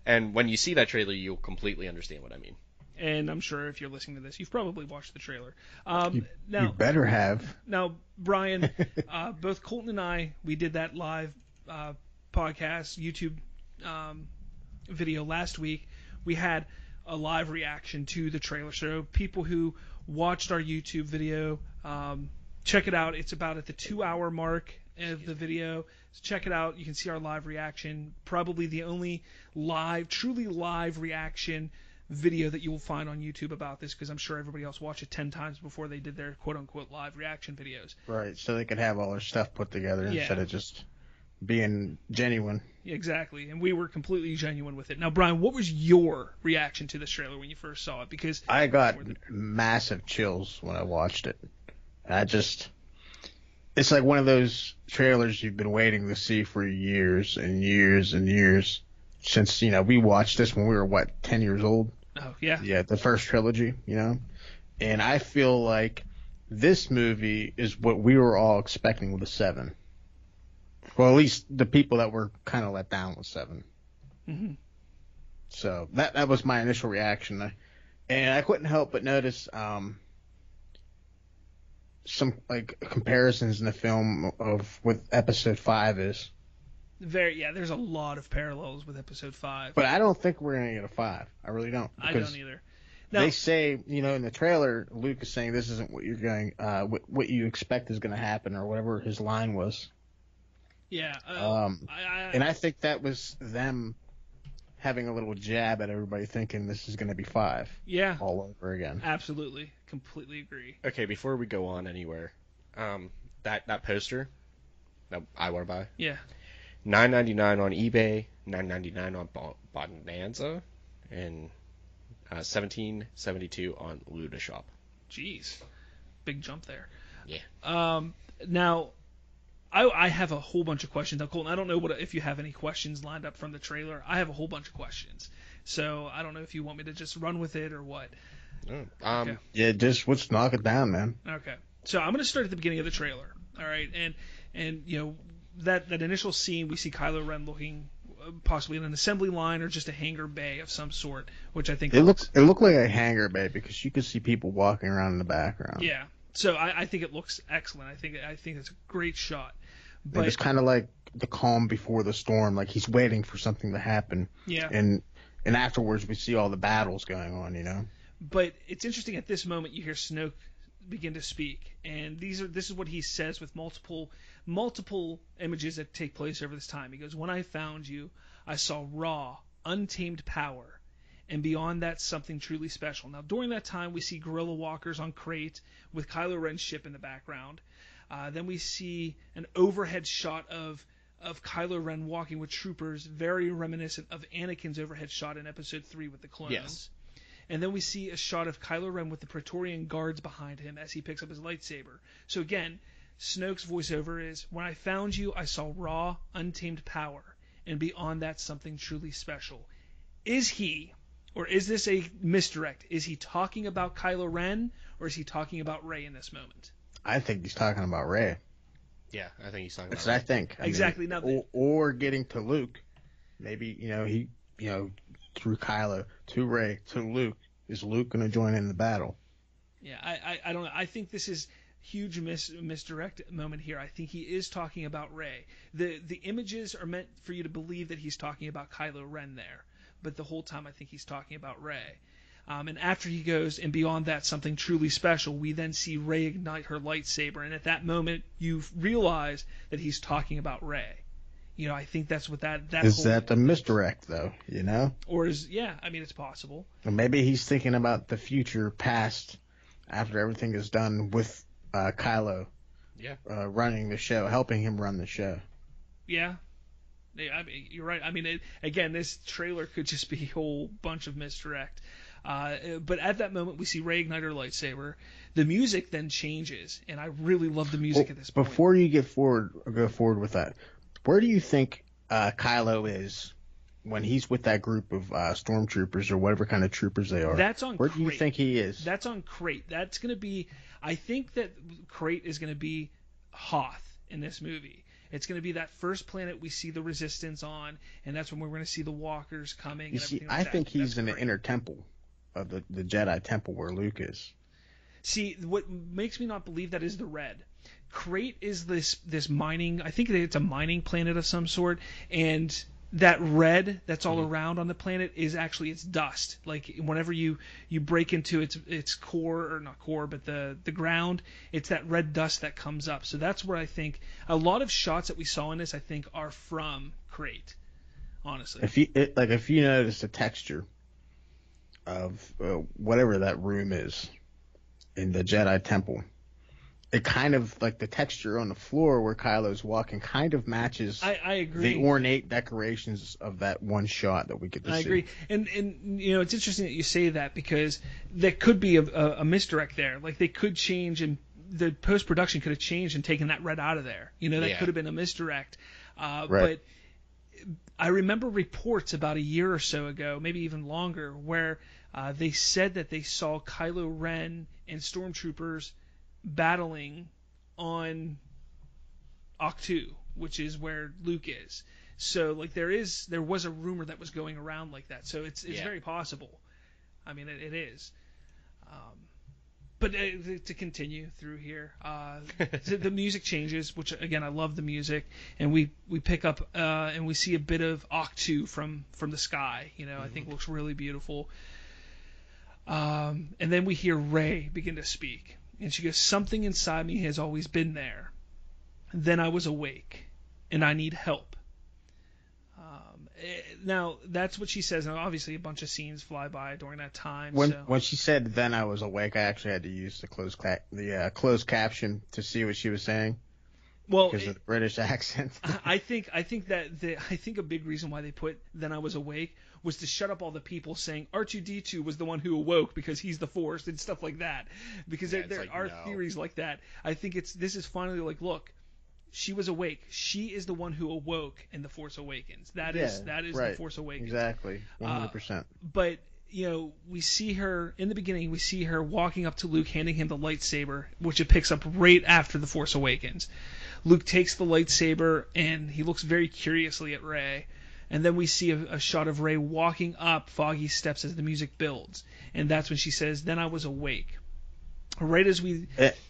And when you see that trailer, you'll completely understand what I mean. And I'm sure if you're listening to this, you've probably watched the trailer. You better have. Now, Brian, both Colton and I, we did that live podcast, YouTube video last week. We had a live reaction to the trailer. So people who watched our YouTube video, check it out. It's about at the 2-hour mark of the video. So check it out. You can see our live reaction. Probably the only truly live reaction video that you will find on YouTube about this, because I'm sure everybody else watched it 10 times before they did their quote-unquote live reaction videos. Right, so they could have all their stuff put together instead of just being genuine. Exactly, and we were completely genuine with it. Now, Brian, what was your reaction to this trailer when you first saw it? Because I got massive chills when I watched it. It's like one of those trailers you've been waiting to see for years and years and years since, we watched this when we were, 10 years old? Oh, yeah. Yeah, the first trilogy, And I feel like this movie is what we were all expecting with the 7. Well, at least the people that were kind of let down with 7. Mm-hmm. So that was my initial reaction. And I couldn't help but notice some comparisons in the film with Episode 5 is. There's a lot of parallels with Episode 5. But I don't think we're going to get a 5. I really don't. I don't either. Now, they say, in the trailer, Luke is saying this isn't what you're going, what you expect is going to happen, or whatever his line was. Yeah. And I think that was them having a little jab at everybody thinking this is going to be 5. Yeah. All over again. Absolutely. Completely agree. Okay, before we go on anywhere, that poster that I want to buy. Yeah. $9.99 on eBay, $9.99 on Bonanza, and $17.72 on Ludashop. Jeez, big jump there. Yeah. Now, I have a whole bunch of questions. Now, Colton, I don't know if you have any questions lined up from the trailer. I have a whole bunch of questions, so I don't know if you want me to just run with it or what. Okay. Yeah, just let's knock it down, man. Okay. So I'm going to start at the beginning of the trailer. All right, and that initial scene, we see Kylo Ren looking possibly in an assembly line or just a hangar bay of some sort, which I think it looked like a hangar bay because you could see people walking around in the background. Yeah. So I think it looks excellent. I think it's a great shot. But it's kind of like the calm before the storm, like he's waiting for something to happen. Yeah. And afterwards we see all the battles going on, But it's interesting at this moment you hear Snoke begin to speak, and this is what he says with multiple images that take place over this time. He goes, "When I found you, I saw raw, untamed power, and beyond that something truly special." Now, during that time, we see guerrilla walkers on Crate with Kylo Ren's ship in the background. Then we see an overhead shot of Kylo Ren walking with troopers, very reminiscent of Anakin's overhead shot in Episode 3 with the clones. Yes. And then we see a shot of Kylo Ren with the Praetorian guards behind him as he picks up his lightsaber. So again, Snoke's voiceover is, "When I found you, I saw raw, untamed power, and beyond that something truly special." Is he, or is this a misdirect? Is he talking about Kylo Ren, or is he talking about Rey in this moment? I think he's talking about Rey. Yeah, I think he's talking That's about what I think. Exactly. Now, or getting to Luke. Maybe, he through Kylo to Rey to Luke. Is Luke going to join in the battle? Yeah, I don't know. I think this is huge misdirect moment here. I think he is talking about Rey. The images are meant for you to believe that he's talking about Kylo Ren there, but the whole time I think he's talking about Rey. And after he goes, and beyond that something truly special, we then see Rey ignite her lightsaber, and at that moment you realize that he's talking about Rey. I think that's what that is. That a misdirect, though? Or it's possible. Or maybe he's thinking about the future, past, after everything is done with Kylo. Yeah. Running the show, helping him run the show. Yeah. You're right. Again, this trailer could just be a whole bunch of misdirect. But at that moment, we see Rey ignite her lightsaber. The music then changes, and I really love the music at this point. Before you go forward with that, where do you think Kylo is when he's with that group of stormtroopers or whatever kind of troopers they are? That's on Where Crate. do you think he is? That's on Crate. That's going to be. I think that Crate is going to be Hoth in this movie. It's going to be that first planet we see the Resistance on, and that's when we're going to see the Walkers coming. You see, I think he's in the inner temple of the Jedi temple where Luke is. See, what makes me not believe that is the red. Crate is this mining. I think it's a mining planet of some sort, and that red that's all around on the planet is actually its dust. Like whenever you break into its core, or not core, but the ground, it's that red dust that comes up. So that's where I think a lot of shots that we saw in this, I think, are from Crate. Honestly, if you notice the texture of whatever that room is in the Jedi temple, it kind of like the texture on the floor where Kylo's walking kind of matches I agree. the ornate decorations of that one shot that we get to see. I agree. And it's interesting that you say that because there could be a misdirect there. Like they could change and the post-production could have changed and taken that red out of there. That could have been a misdirect. Right. But I remember reports about a year or so ago, maybe even longer, where they said that they saw Kylo Ren and stormtroopers battling on Ahch-To, which is where Luke is. So like there was a rumor that was going around like that. So it's very possible. I mean it is. But to continue through here, the music changes, which again I love the music, and we pick up and we see a bit of Ahch-To from the sky. I think looks really beautiful. And then we hear Rey begin to speak. And she goes, something inside me has always been there. Then I was awake, and I need help. Now, that's what she says. And obviously, a bunch of scenes fly by during that time. When she said, then I was awake, I actually had to use the closed caption to see what she was saying. Well, because of the British accent. I think a big reason why they put "then I was awake" was to shut up all the people saying R2-D2 was the one who awoke because he's the Force and stuff like that. Because there are theories like that. I think this is finally like, look, she was awake. She is the one who awoke in The Force Awakens. That is right. The Force Awakens. Exactly, 100%. But we see her in the beginning. We see her walking up to Luke, handing him the lightsaber, which it picks up right after The Force Awakens. Luke takes the lightsaber and he looks very curiously at Rey. And then we see a shot of Rey walking up Foggy steps as the music builds. And that's when she says, then I was awake. Right as we...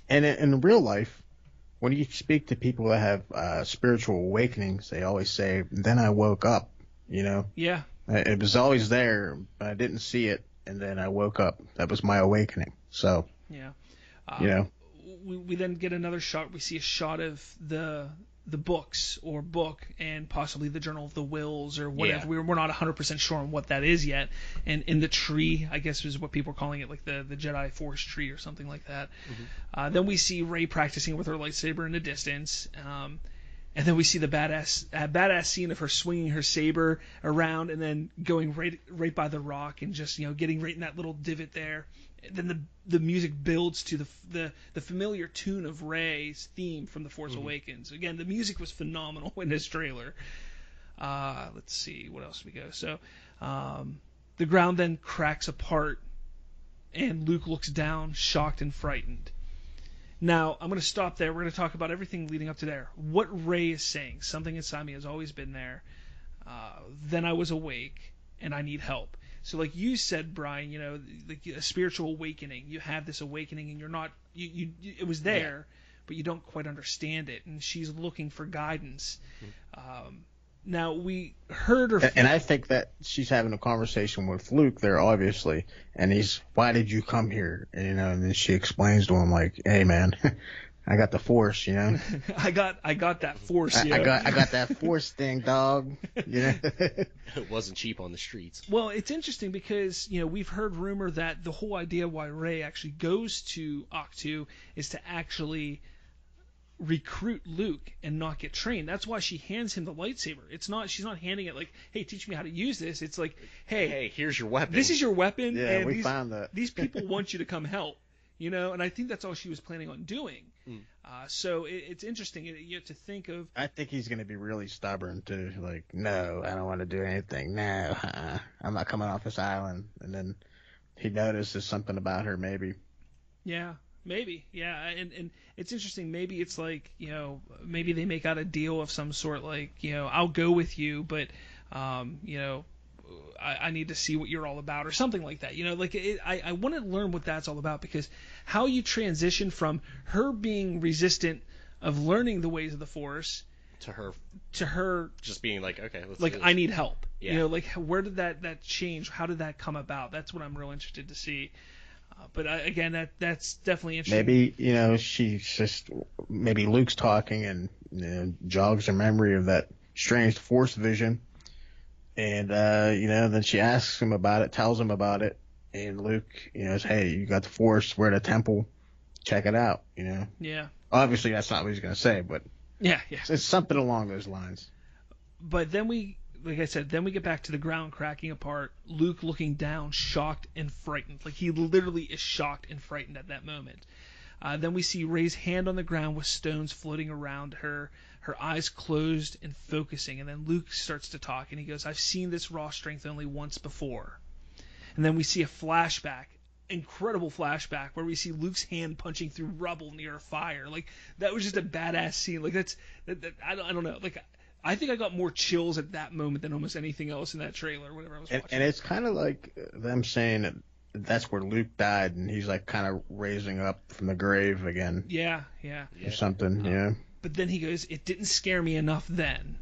And in real life, when you speak to people that have spiritual awakenings, they always say, then I woke up, Yeah. It was always there, but I didn't see it, and then I woke up. That was my awakening. So, yeah. We then get another shot. We see a shot of the books or book and possibly the Journal of the Wills or whatever. Yeah. We're not 100% sure on what that is yet. And in the tree, I guess is what people are calling it, like the Jedi Force tree or something like that. Mm-hmm. Then we see Rey practicing with her lightsaber in the distance. And then we see the badass scene of her swinging her saber around and then going right by the rock and just getting right in that little divot there. And then the music builds to the familiar tune of Rey's theme from The Force Awakens. Again, the music was phenomenal in this trailer. Let's see what else we go. So the ground then cracks apart and Luke looks down, shocked and frightened. Now, I'm going to stop there. We're going to talk about everything leading up to there. What Rey is saying, something inside me has always been there. Then I was awake, and I need help. So like you said, Brian, like a spiritual awakening. You have this awakening, and you're not... it was there, but you don't quite understand it. And she's looking for guidance. Now, we heard her... And I think that she's having a conversation with Luke there, obviously. And he's, why did you come here? And, and then she explains to him, like, hey, man, I got the Force, I got that Force, I got that Force thing, dog. It wasn't cheap on the streets. Well, it's interesting because, we've heard rumor that the whole idea why Rey actually goes to Ahch-To is to actually... recruit Luke and not get trained. That's why she hands him the lightsaber. She's not handing it like, hey, teach me how to use this. It's like, hey, here's your weapon. This is your weapon. Yeah, and we found that. These people want you to come help. And I think that's all she was planning on doing. So it's interesting you have to think of. I think he's going to be really stubborn to like, no, I don't want to do anything. No, I'm not coming off this island. And then he notices something about her, maybe. Yeah. Maybe, yeah, and it's interesting. Maybe it's like, maybe they make out a deal of some sort, like, I'll go with you, but, I need to see what you're all about, or something like that. I want to learn what that's all about, because how you transition from her being resistant of learning the ways of the Force to her just being like, okay, let's like, do this. I need help. Yeah. Where did that change? How did that come about? That's what I'm real interested to see. But again, that's definitely interesting. Maybe, she's just, maybe Luke's talking and jogs her memory of that strange Force vision. And, then she asks him about it, tells him about it. And Luke, says, hey, you got the Force, we're at a temple. check it out, you know. Yeah. Obviously, that's not what he's going to say, but Yeah. it's something along those lines. But then like I said, then we get back to the ground cracking apart. Luke looking down, shocked and frightened. Like he literally is shocked and frightened at that moment. Then we see Rey's hand on the ground with stones floating around her, her eyes closed and focusing. And then Luke starts to talk, and he goes, "I've seen this raw strength only once before." And then we see a flashback, incredible flashback, where we see Luke's hand punching through rubble near a fire. Like that was just a badass scene. Like I don't know. Like I think I got more chills at that moment than almost anything else in that trailer, whatever I was watching. And it's kind of like them saying that that's where Luke died, and he's like kind of raising up from the grave again. Yeah. Or something, yeah. But then he goes, "It didn't scare me enough then."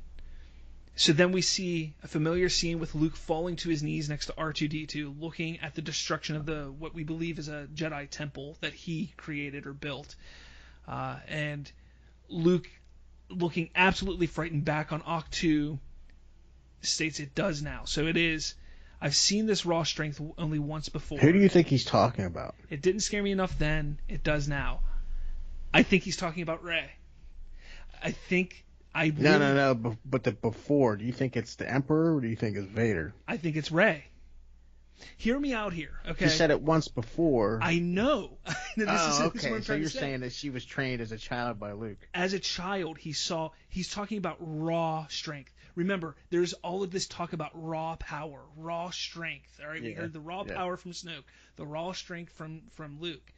So then we see a familiar scene with Luke falling to his knees next to R2-D2, looking at the destruction of what we believe is a Jedi temple that he created or built. And Luke, looking absolutely frightened back on Ahch-To, states it does now. So it is, "I've seen this raw strength only once before." Who do you think he's talking about? It didn't scare me enough then. It does now. I think he's talking about Rey. No. But the before, do you think it's the Emperor or do you think it's Vader? I think it's Rey. Hear me out here, okay? He said it once before. I know. Okay. So you're saying that she was trained as a child by Luke. As a child, he's talking about raw strength. Remember, there's all of this talk about raw power, raw strength. All right, we heard the raw power from Snoke, the raw strength from Luke.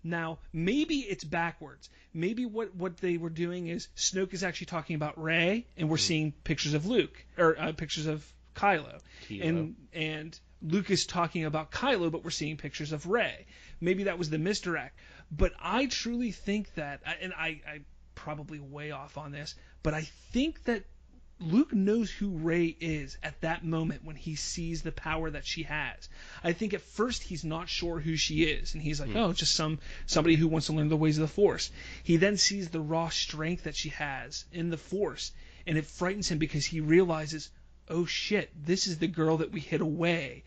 Now, maybe it's backwards. Maybe what they were doing is Snoke is actually talking about Rey, and we're seeing pictures of Luke, or pictures of Kylo. And Luke is talking about Kylo, but we're seeing pictures of Rey. Maybe that was the misdirect. But I truly think that, and I probably way off on this, but I think that Luke knows who Rey is at that moment when he sees the power that she has. I think at first he's not sure who she is, and he's like, "Oh, it's just somebody who wants to learn the ways of the Force." He then sees the raw strength that she has in the Force, and it frightens him because he realizes, "Oh shit, this is the girl that we hid away,"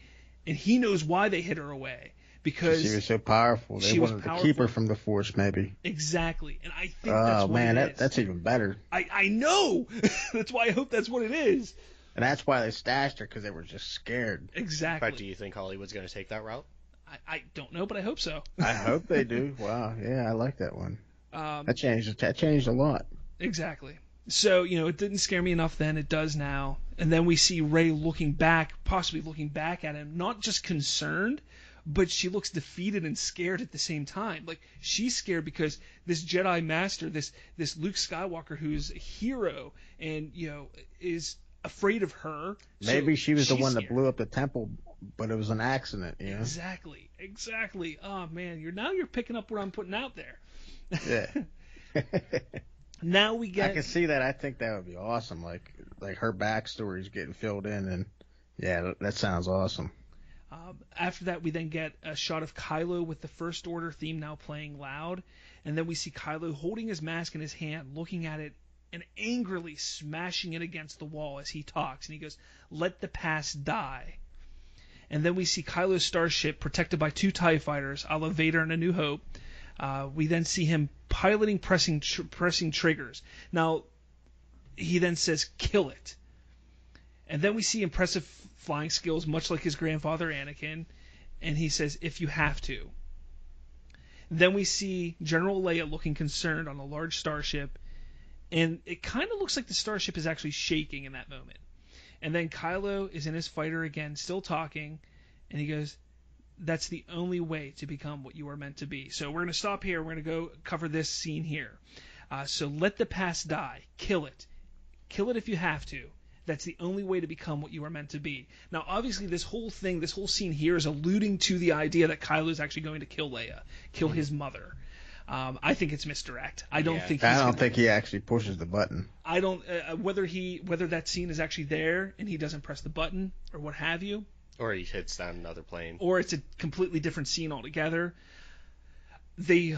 and he knows why they hid her away. Because she was so powerful. They wanted to keep her from the Force, maybe. Exactly. And I think that's what it is. That's even better. I know! That's why I hope that's what it is. And that's why they stashed her, because they were just scared. Exactly. But do you think Hollywood's going to take that route? I don't know, but I hope so. I hope they do. Wow. Yeah, I like that one. That changed a lot. Exactly. So, it didn't scare me enough then. It does now. And then we see Rey possibly looking back at him, not just concerned, but she looks defeated and scared at the same time. Like, she's scared because this Jedi Master, this Luke Skywalker, who's a hero and, is afraid of her. Maybe she was the one that blew up the temple, but it was an accident, Exactly. Oh, man, you're picking up what I'm putting out there. Yeah. Now we get... I can see that. I think that would be awesome. Like her backstory's getting filled in, and yeah, that sounds awesome. After that, we then get a shot of Kylo with the First Order theme now playing loud, and then we see Kylo holding his mask in his hand, looking at it, and angrily smashing it against the wall as he talks, and he goes, "Let the past die." And then we see Kylo's starship protected by 2 TIE fighters, a la Vader in A New Hope. We then see him piloting, pressing triggers. Now, he then says, "Kill it." And then we see impressive flying skills, much like his grandfather Anakin, and he says, "If you have to." Then we see General Leia looking concerned on a large starship, and it kind of looks like the starship is actually shaking in that moment. And then Kylo is in his fighter again, still talking, and he goes, "That's the only way to become what you are meant to be." So we're going to stop here. We're going to go cover this scene here. So let the past die. Kill it. Kill it if you have to. That's the only way to become what you are meant to be. Now, obviously, this whole scene here is alluding to the idea that Kylo is actually going to kill Leia, kill his mother. I think it's misdirect. I don't think he actually pushes the button. I don't whether that scene is actually there and he doesn't press the button or what have you, or he hits down another plane, or it's a completely different scene altogether. They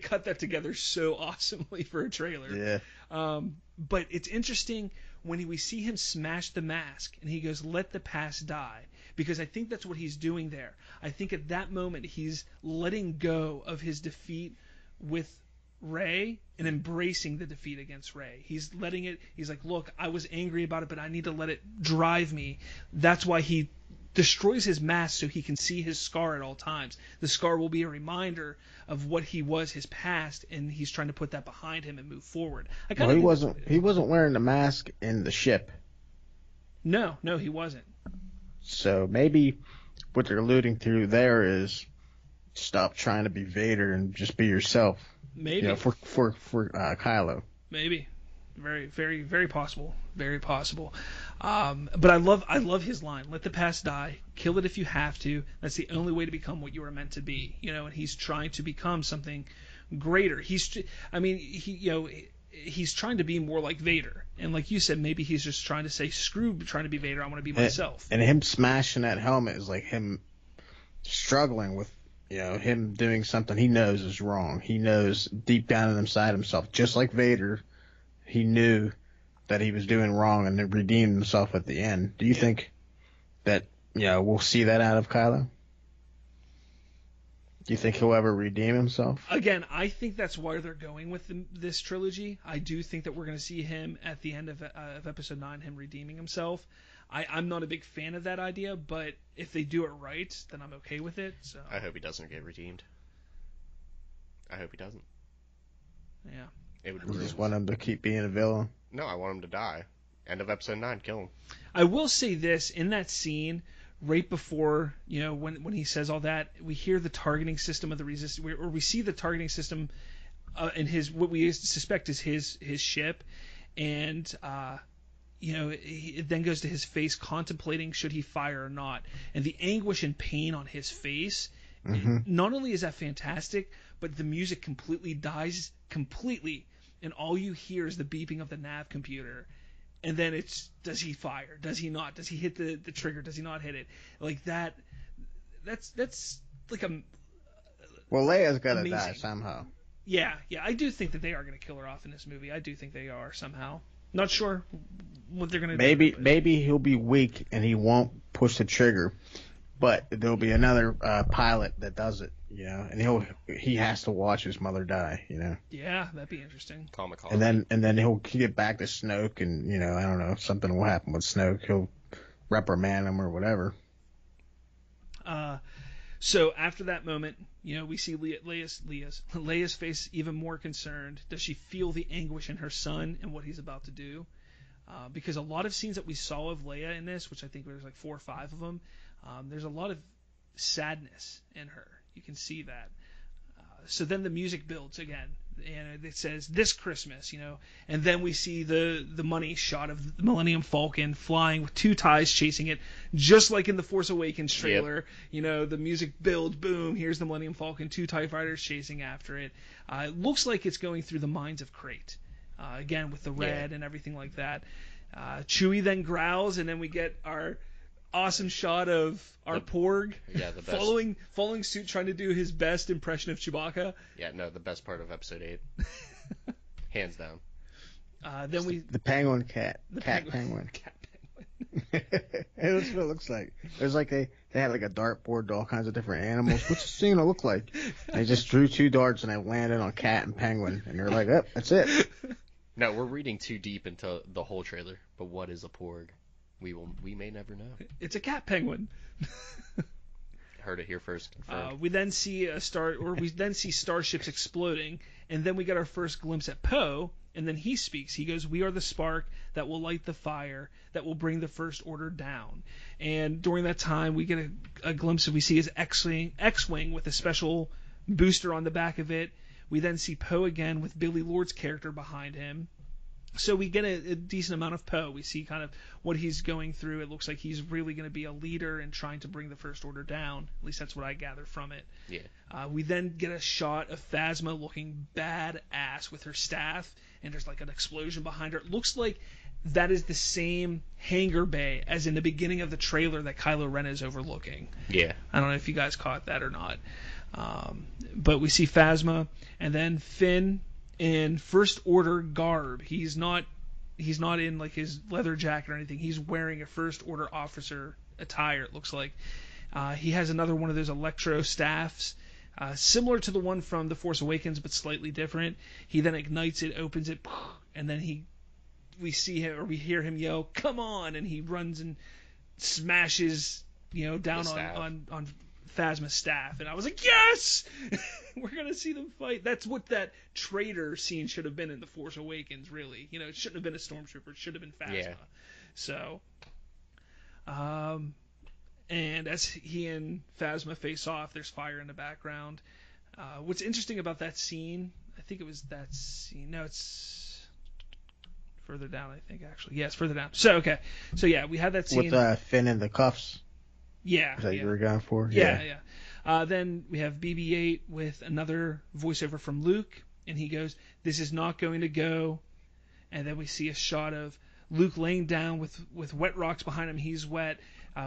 cut that together so awesomely for a trailer. Yeah. But it's interesting when we see him smash the mask and he goes, "Let the past die." because I think that's what he's doing there. I think at that moment he's letting go of his defeat with Rey and embracing the defeat against Rey. He's letting it. He's like, look, I was angry about it, but I need to let it drive me. That's why he destroys his mask so he can see his scar at all times. The scar will be a reminder of what he was, his past, and he's trying to put that behind him and move forward. He wasn't wearing the mask in the ship. No, he wasn't. So maybe what they're alluding to there is stop trying to be Vader and just be yourself. Maybe for Kylo. Maybe. Very, very, very possible. Very possible. But I love his line. Let the past die. Kill it if you have to. That's the only way to become what you were meant to be. And he's trying to become something greater. He's trying to be more like Vader. And like you said, maybe he's just trying to say, screw trying to be Vader. I want to be myself. And him smashing that helmet is like him struggling with, him doing something he knows is wrong. He knows deep down inside himself, just like Vader, he knew that he was doing wrong and then redeemed himself at the end. Do you think that, we'll see that out of Kylo? Do you think he'll ever redeem himself? Again, I think that's why they're going with this trilogy. I do think that we're going to see him at the end of Episode 9, him redeeming himself. I'm not a big fan of that idea, but if they do it right, then I'm okay with it. So I hope he doesn't get redeemed. I hope he doesn't. Yeah. It would. You just want him to keep being a villain? No, I want him to die. End of Episode 9, kill him. I will say this, in that scene, right before, when he says all that, we hear the targeting system of the Resistance, or we see the targeting system in what we suspect is his ship, and it then goes to his face contemplating should he fire or not, and the anguish and pain on his face. Mm-hmm. Not only is that fantastic, but the music completely dies completely, and all you hear is the beeping of the nav computer. And then it's, does he fire? Does he not? Does he hit the trigger? Does he not hit it? Like that. That's like a. Well, Leia's gotta die somehow. Yeah. I do think that they are gonna kill her off in this movie. I do think they are somehow. Not sure what they're gonna do. Maybe he'll be weak and he won't push the trigger, but there'll be another pilot that does it. And he has to watch his mother die. Yeah, that'd be interesting. And then he'll get back to Snoke, and I don't know, something will happen with Snoke. He'll reprimand him or whatever. So after that moment, we see Leia's face even more concerned. Does she feel the anguish in her son and what he's about to do? Because a lot of scenes that we saw of Leia in this, which I think there's like 4 or 5 of them, there's a lot of sadness in her. You can see that. So then the music builds again, and it says this Christmas, and then we see the money shot of the Millennium Falcon flying with 2 TIEs chasing it, just like in the Force Awakens trailer. Yep. The music builds, boom, here's the Millennium Falcon, 2 TIE fighters chasing after it. It looks like it's going through the mines of Crate, again with the red and everything like that. Chewie then growls, and then we get our awesome shot of our Porg the best. following suit, trying to do his best impression of Chewbacca. Yeah, no, the best part of Episode 8. Hands down. Then the penguin cat. Cat penguin. That's what it looks like. It was like they had like a dartboard to all kinds of different animals. What's the scene gonna look like? They just drew 2 darts and they landed on cat and penguin, and they're like, oh, that's it. No, we're reading too deep into the whole trailer. But what is a Porg? We may never know. It's a cat penguin. Heard it here first. We then see starships exploding, and then we get our first glimpse at Poe, and then he speaks. He goes, "We are the spark that will light the fire that will bring the First Order down." And during that time, we get a glimpse of, we see his X-wing with a special booster on the back of it. We then see Poe again with Billy Lord's character behind him. So we get a decent amount of Poe. We see kind of what he's going through. It looks like he's really going to be a leader and trying to bring the First Order down. At least that's what I gather from it. Yeah. We then get a shot of Phasma looking badass with her staff, and there's like an explosion behind her. It looks like that is the same hangar bay as in the beginning of the trailer that Kylo Ren is overlooking. Yeah. I don't know if you guys caught that or not. But we see Phasma, and then Finn in First Order garb. He's not in like his leather jacket or anything. He's wearing a First Order officer attire, it looks like. He has another one of those electro staffs, similar to the one from The Force Awakens, but slightly different. He then ignites it, opens it, and then we hear him yell, "Come on!" and he runs and smashes, down on Phasma's staff. And I was like, yes! We're going to see them fight. That's what that traitor scene should have been in The Force Awakens, really. It shouldn't have been a stormtrooper. It should have been Phasma. Yeah. So, and as he and Phasma face off, there's fire in the background. What's interesting about that scene, I think it was that scene. No, it's further down, I think, actually. Yeah, it's further down. So, okay. So, yeah, we had that scene. With Finn in the cuffs? Yeah. Is that you were going for? Yeah. Then we have BB-8 with another voiceover from Luke, and he goes, "This is not going to go." And then we see a shot of Luke laying down with wet rocks behind him. He's wet.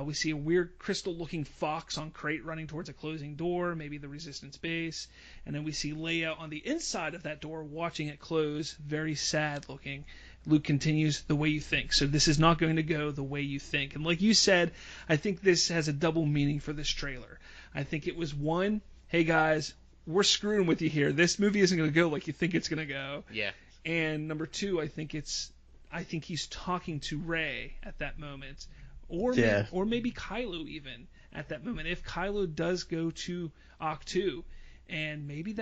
We see a weird crystal-looking fox on crate running towards a closing door, maybe the Resistance base. And then we see Leia on the inside of that door watching it close, very sad-looking. Luke continues, "The way you think." So this is not going to go the way you think. And like you said, I think this has a double meaning for this trailer. I think it was one, hey guys, we're screwing with you here. This movie isn't going to go like you think it's going to go. Yeah. And number two, I think he's talking to Rey at that moment. Or maybe Kylo even at that moment. If Kylo does go to Ahch-To, and maybe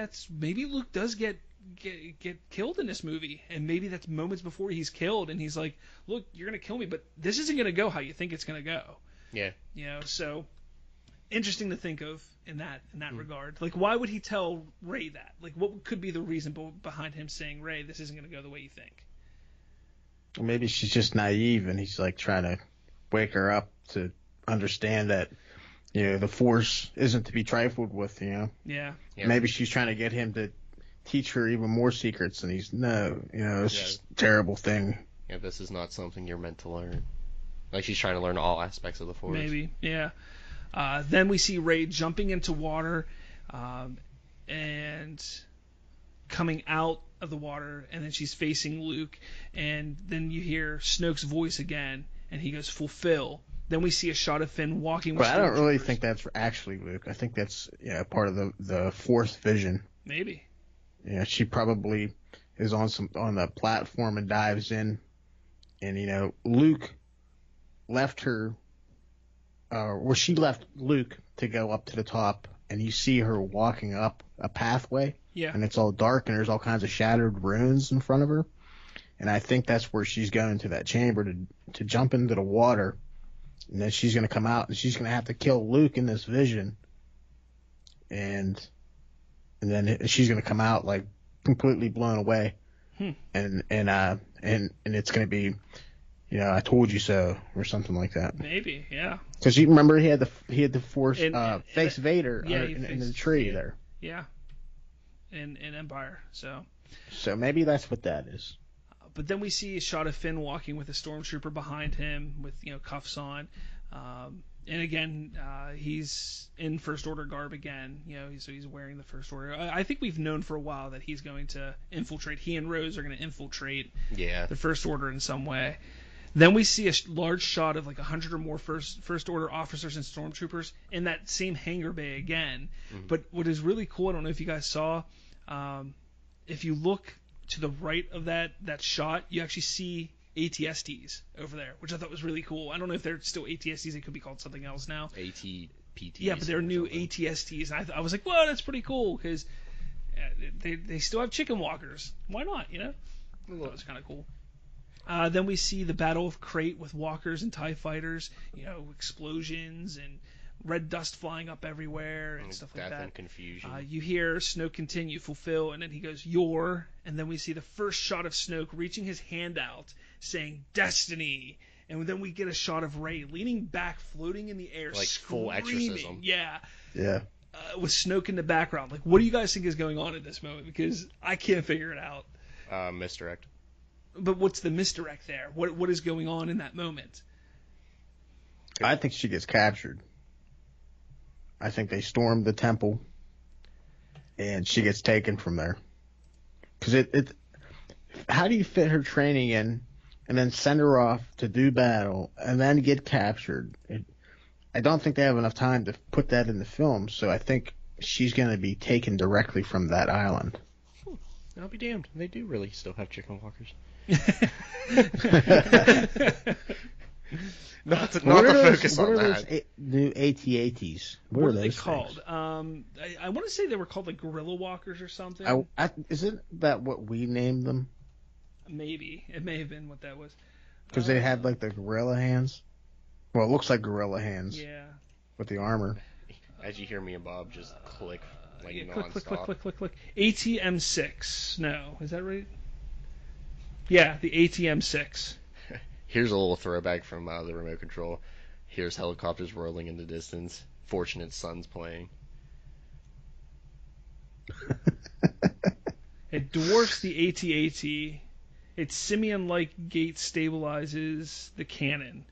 Luke does get killed in this movie, and maybe that's moments before he's killed, and he's like, "Look, you're gonna kill me, but this isn't gonna go how you think it's gonna go." Yeah. So interesting to think of in that regard. Like, why would he tell Rey that? Like, what could be the reason behind him saying, "Rey, this isn't gonna go the way you think"? Maybe she's just naive, and he's like trying to wake her up to understand that, the Force isn't to be trifled with, Yeah. Maybe she's trying to get him to teach her even more secrets, and it's just a terrible thing. Yeah, this is not something you're meant to learn. Like, she's trying to learn all aspects of the Force. Maybe, yeah. Then we see Rey jumping into water, and coming out of the water, and then she's facing Luke, and then you hear Snoke's voice again, and he goes, "Fulfill." Then we see a shot of Finn walking with But I don't really think that's actually Luke. I think that's part of the Fourth vision. Maybe. Yeah, she probably is on the platform and dives in, and Luke left her, she left Luke to go up to the top, and you see her walking up a pathway. Yeah. And it's all dark, and there's all kinds of shattered ruins in front of her. And I think that's where she's going to that chamber to jump into the water. And then she's going to come out, and she's going to have to kill Luke in this vision. And then she's going to come out like completely blown away. And it's going to be, I told you so, or something like that. Maybe, yeah. Because you remember he had the Force face Vader in the tree there. Yeah. In Empire, so maybe that's what that is. But then we see a shot of Finn walking with a stormtrooper behind him with cuffs on, and again he's in First Order garb again. So he's wearing the First Order. I think we've known for a while that he's going to infiltrate. He and Rose are going to infiltrate the First Order in some way. Then we see a large shot of like 100 or more First Order officers and stormtroopers in that same hangar bay again. Mm-hmm. But what is really cool, I don't know if you guys saw, if you look to the right of that shot, you actually see ATSTs over there, which I thought was really cool. I don't know if they're still ATSTs. They could be called something else now. ATPTs. Yeah, but they're new ATSTs. And I was like, whoa, that's pretty cool, because they still have chicken walkers. Why not, I thought it was kind of cool. Then we see the Battle of Crate with walkers and TIE fighters, explosions and red dust flying up everywhere and stuff like that. Death and confusion. You hear Snoke continue, "Fulfill," and then he goes, "Your," and then we see the first shot of Snoke reaching his hand out, saying, "Destiny," and then we get a shot of Rey leaning back, floating in the air, like screaming. full exorcism. Yeah. Yeah. With Snoke in the background. Like, what do you guys think is going on at this moment? Because I can't figure it out. Misdirect. But what's the misdirect there? What is going on in that moment? I think she gets captured. I think they storm the temple, and she gets taken from there. Because how do you fit her training in, and then send her off to do battle, and then get captured? I don't think they have enough time to put that in the film, so I think she's going to be taken directly from that island. I'll be damned. They do really still have chicken walkers. not to focus on that. Those new AT-ATs? What are they those called? things? I want to say they were called like gorilla walkers or something. Isn't that what we named them? Maybe. It may have been what that was. Because they had like the gorilla hands. Well, it looks like gorilla hands. Yeah. With the armor. As you hear me and Bob just click like click. ATM-6. No, is that right? Yeah, the ATM-6. Here's a little throwback from the remote control. Here's helicopters rolling in the distance. Fortunate Son's playing. It dwarfs the AT-AT. Its simian-like gait stabilizes the cannon.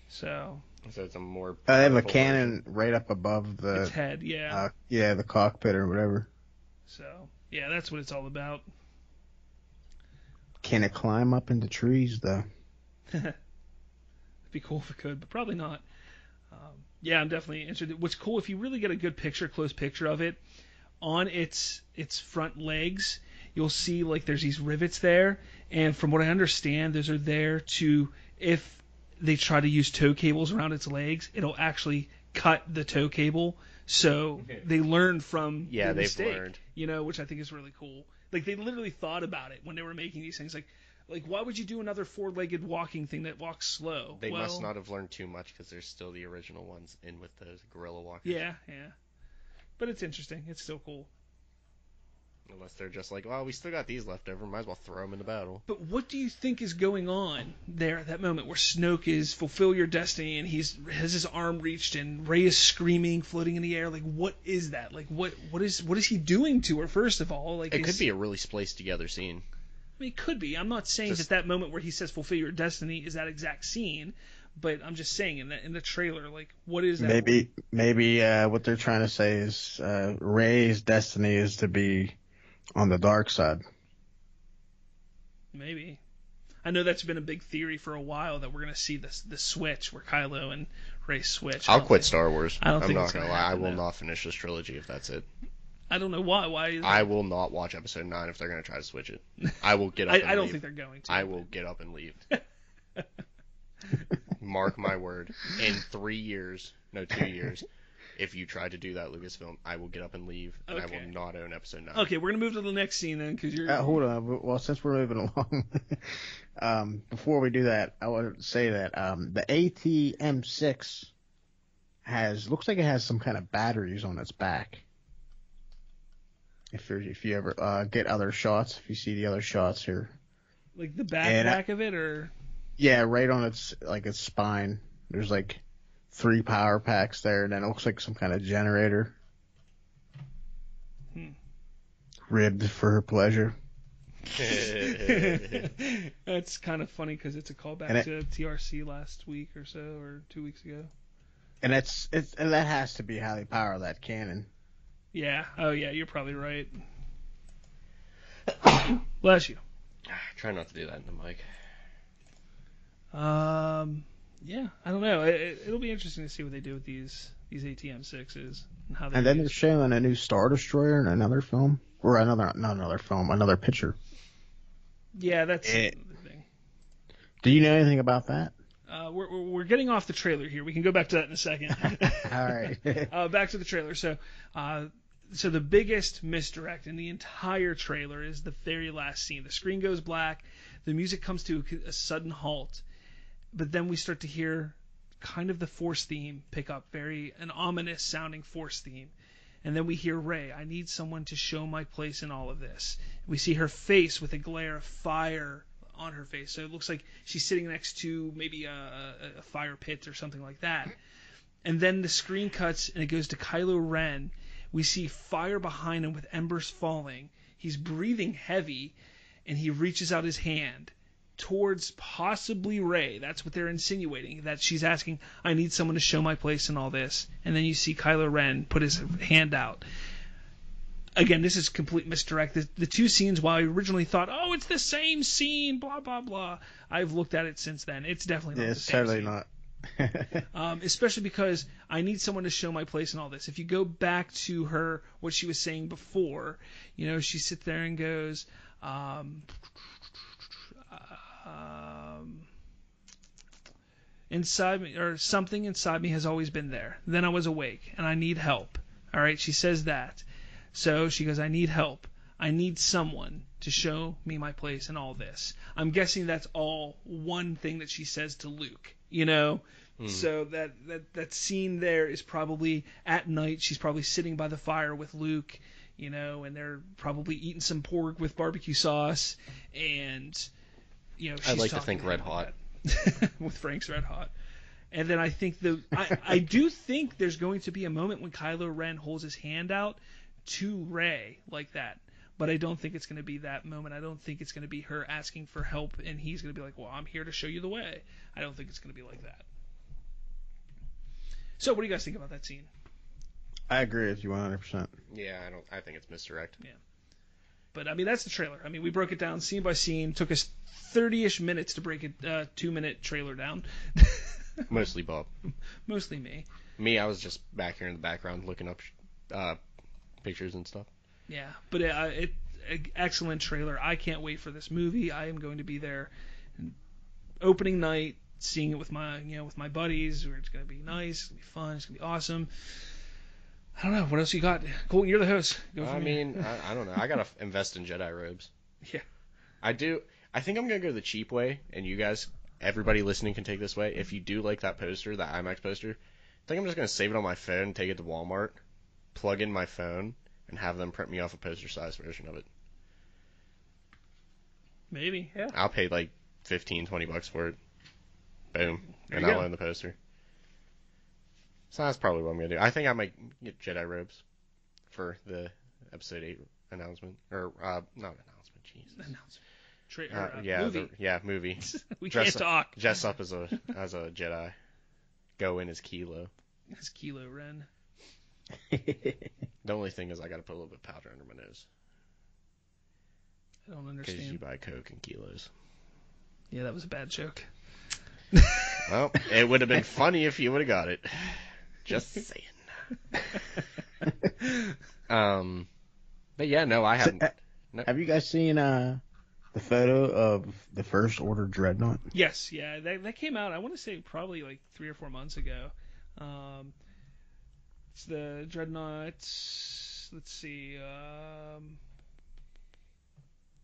So it's a more. They have a cannon right up above its head. Yeah. The cockpit or whatever. So yeah, that's what it's all about. Can it climb up into trees though? It'd be cool if it could, but probably not. Yeah, I'm definitely interested. What's cool, if you really get a good close picture of it, on its front legs, you'll see like there's these rivets there, and from what I understand, those are there to, if they try to use tow cables around its legs, it'll actually cut the tow cable. So they learned from the mistake, learned. Which I think is really cool. Like they literally thought about it when they were making these things. Like why would you do another four-legged walking thing that walks slow? They must not have learned too much because there's still the original ones in with those gorilla walkers. Yeah. But it's interesting. It's still cool. Unless they're just like, well, we still got these left over. Might as well throw them in the battle. But what do you think is going on there at that moment where Snoke is fulfill your destiny and has his arm reached and Rey is screaming, floating in the air? Like, what is that? Like, what is he doing to her? First of all, like it could be a really spliced together scene. I mean, it could be. I'm not saying that moment where he says fulfill your destiny is that exact scene, but I'm just saying in the trailer, like, what is that? Maybe what they're trying to say is Rey's destiny is to be on the dark side. Maybe. I know that's been a big theory for a while that we're going to see the switch where Kylo and Rey switch. I'll quit Star Wars. I'm not going to lie. I will not finish this trilogy if that's it. I don't know why. Why? I will not watch Episode 9 if they're going to try to switch it. I will get up and leave. I don't think they're going to. I will get up and leave. Mark my word. In 2 years, if you try to do that, Lucasfilm, I will get up and leave, and I will not own Episode 9. Okay, we're going to move to the next scene then, because you're... hold on. Well, since we're moving along, before we do that, I want to say that the ATM-6 looks like it has some kind of batteries on its back. If you ever get other shots, if you see the other shots here. Like the back of it, or? Yeah, right on its spine. There's like 3 power packs there, and then it looks like some kind of generator. Ribbed for her pleasure. That's kind of funny because it's a callback to TRC last week or so, or 2 weeks ago. And that has to be how they power that cannon. Yeah. Oh, yeah. You're probably right. Bless you. Try not to do that in the mic. Yeah. I don't know. It'll be interesting to see what they do with these ATM-6s and how they. And then they're showing a new Star Destroyer in another film, or another picture. Yeah, that's another thing. Do you know anything about that? We're getting off the trailer here. We can go back to that in a second. All right. Back to the trailer. So the biggest misdirect in the entire trailer is the very last scene. The screen goes black. The music comes to a sudden halt. But then we start to hear kind of the Force theme pick up, an ominous sounding Force theme. And then we hear Rey, I need someone to show my place in all of this. We see her face with a glare of fire on her face. So it looks like she's sitting next to maybe a fire pit or something like that. And then the screen cuts and it goes to Kylo Ren. We see fire behind him with embers falling. He's breathing heavy, and he reaches out his hand towards possibly Rey. That's what they're insinuating, that she's asking, I need someone to show my place in all this. And then you see Kylo Ren put his hand out. Again, this is complete misdirect. The two scenes, while I originally thought, oh, it's the same scene, blah, blah, blah, I've looked at it since then. It's definitely not the same scene. Not. Especially because I need someone to show my place in all this. If you go back to her, what she was saying before, she sits there and goes, inside me, or something inside me has always been there. Then I was awake, and I need help. All right, she says that. So she goes, I need help. I need someone to show me my place in all this. I'm guessing that's all one thing that she says to Luke, So that scene there is probably at night. She's probably sitting by the fire with Luke, and they're probably eating some pork with barbecue sauce, and she's I'd like to talking think him Red like Hot. that. With Frank's Red Hot. And then I think I do think there's going to be a moment when Kylo Ren holds his hand out to Rey like that. But I don't think it's going to be that moment. I don't think it's going to be her asking for help and he's going to be like, well, I'm here to show you the way. I don't think it's going to be like that. So what do you guys think about that scene? I agree with you 100%. Yeah, I think it's misdirect. Yeah. But, that's the trailer. We broke it down scene by scene. Took us 30-ish minutes to break a 2-minute trailer down. Mostly Bob. Mostly me. Me, I was just back here in the background looking up pictures and stuff. Yeah, but excellent trailer. I can't wait for this movie. I am going to be there opening night, seeing it with my buddies. It's going to be nice. It's going to be fun. It's going to be awesome. I don't know. What else you got? Colton, you're the host. Go for me. I don't know. I got to invest in Jedi robes. Yeah. I do. I think I'm going to go the cheap way, and you guys, everybody listening can take this way. If you do like that poster, that IMAX poster, I think I'm just going to save it on my phone and take it to Walmart, plug in my phone, and have them print me off a poster-sized version of it. Maybe, yeah. I'll pay like $15-20 for it. Boom. And There you I'll go. own the poster. So that's probably what I'm going to do. I think I might get Jedi robes for the Episode 8 announcement. Or, not announcement, jeez. Movie. Movie. We can't talk. Dress up as a Jedi. Go in as Kilo. As Kylo Ren. The only thing is I got to put a little bit of powder under my nose. I don't Because understand. you buy Coke in kilos. Yeah, that was a bad joke. Well, it would have been funny if you would have got it. Just saying. But yeah, no, I haven't. No. Have you guys seen the photo of the First Order Dreadnought? Yes, yeah, that came out, I want to say probably like 3 or 4 months ago. It's the Dreadnoughts. Let's see.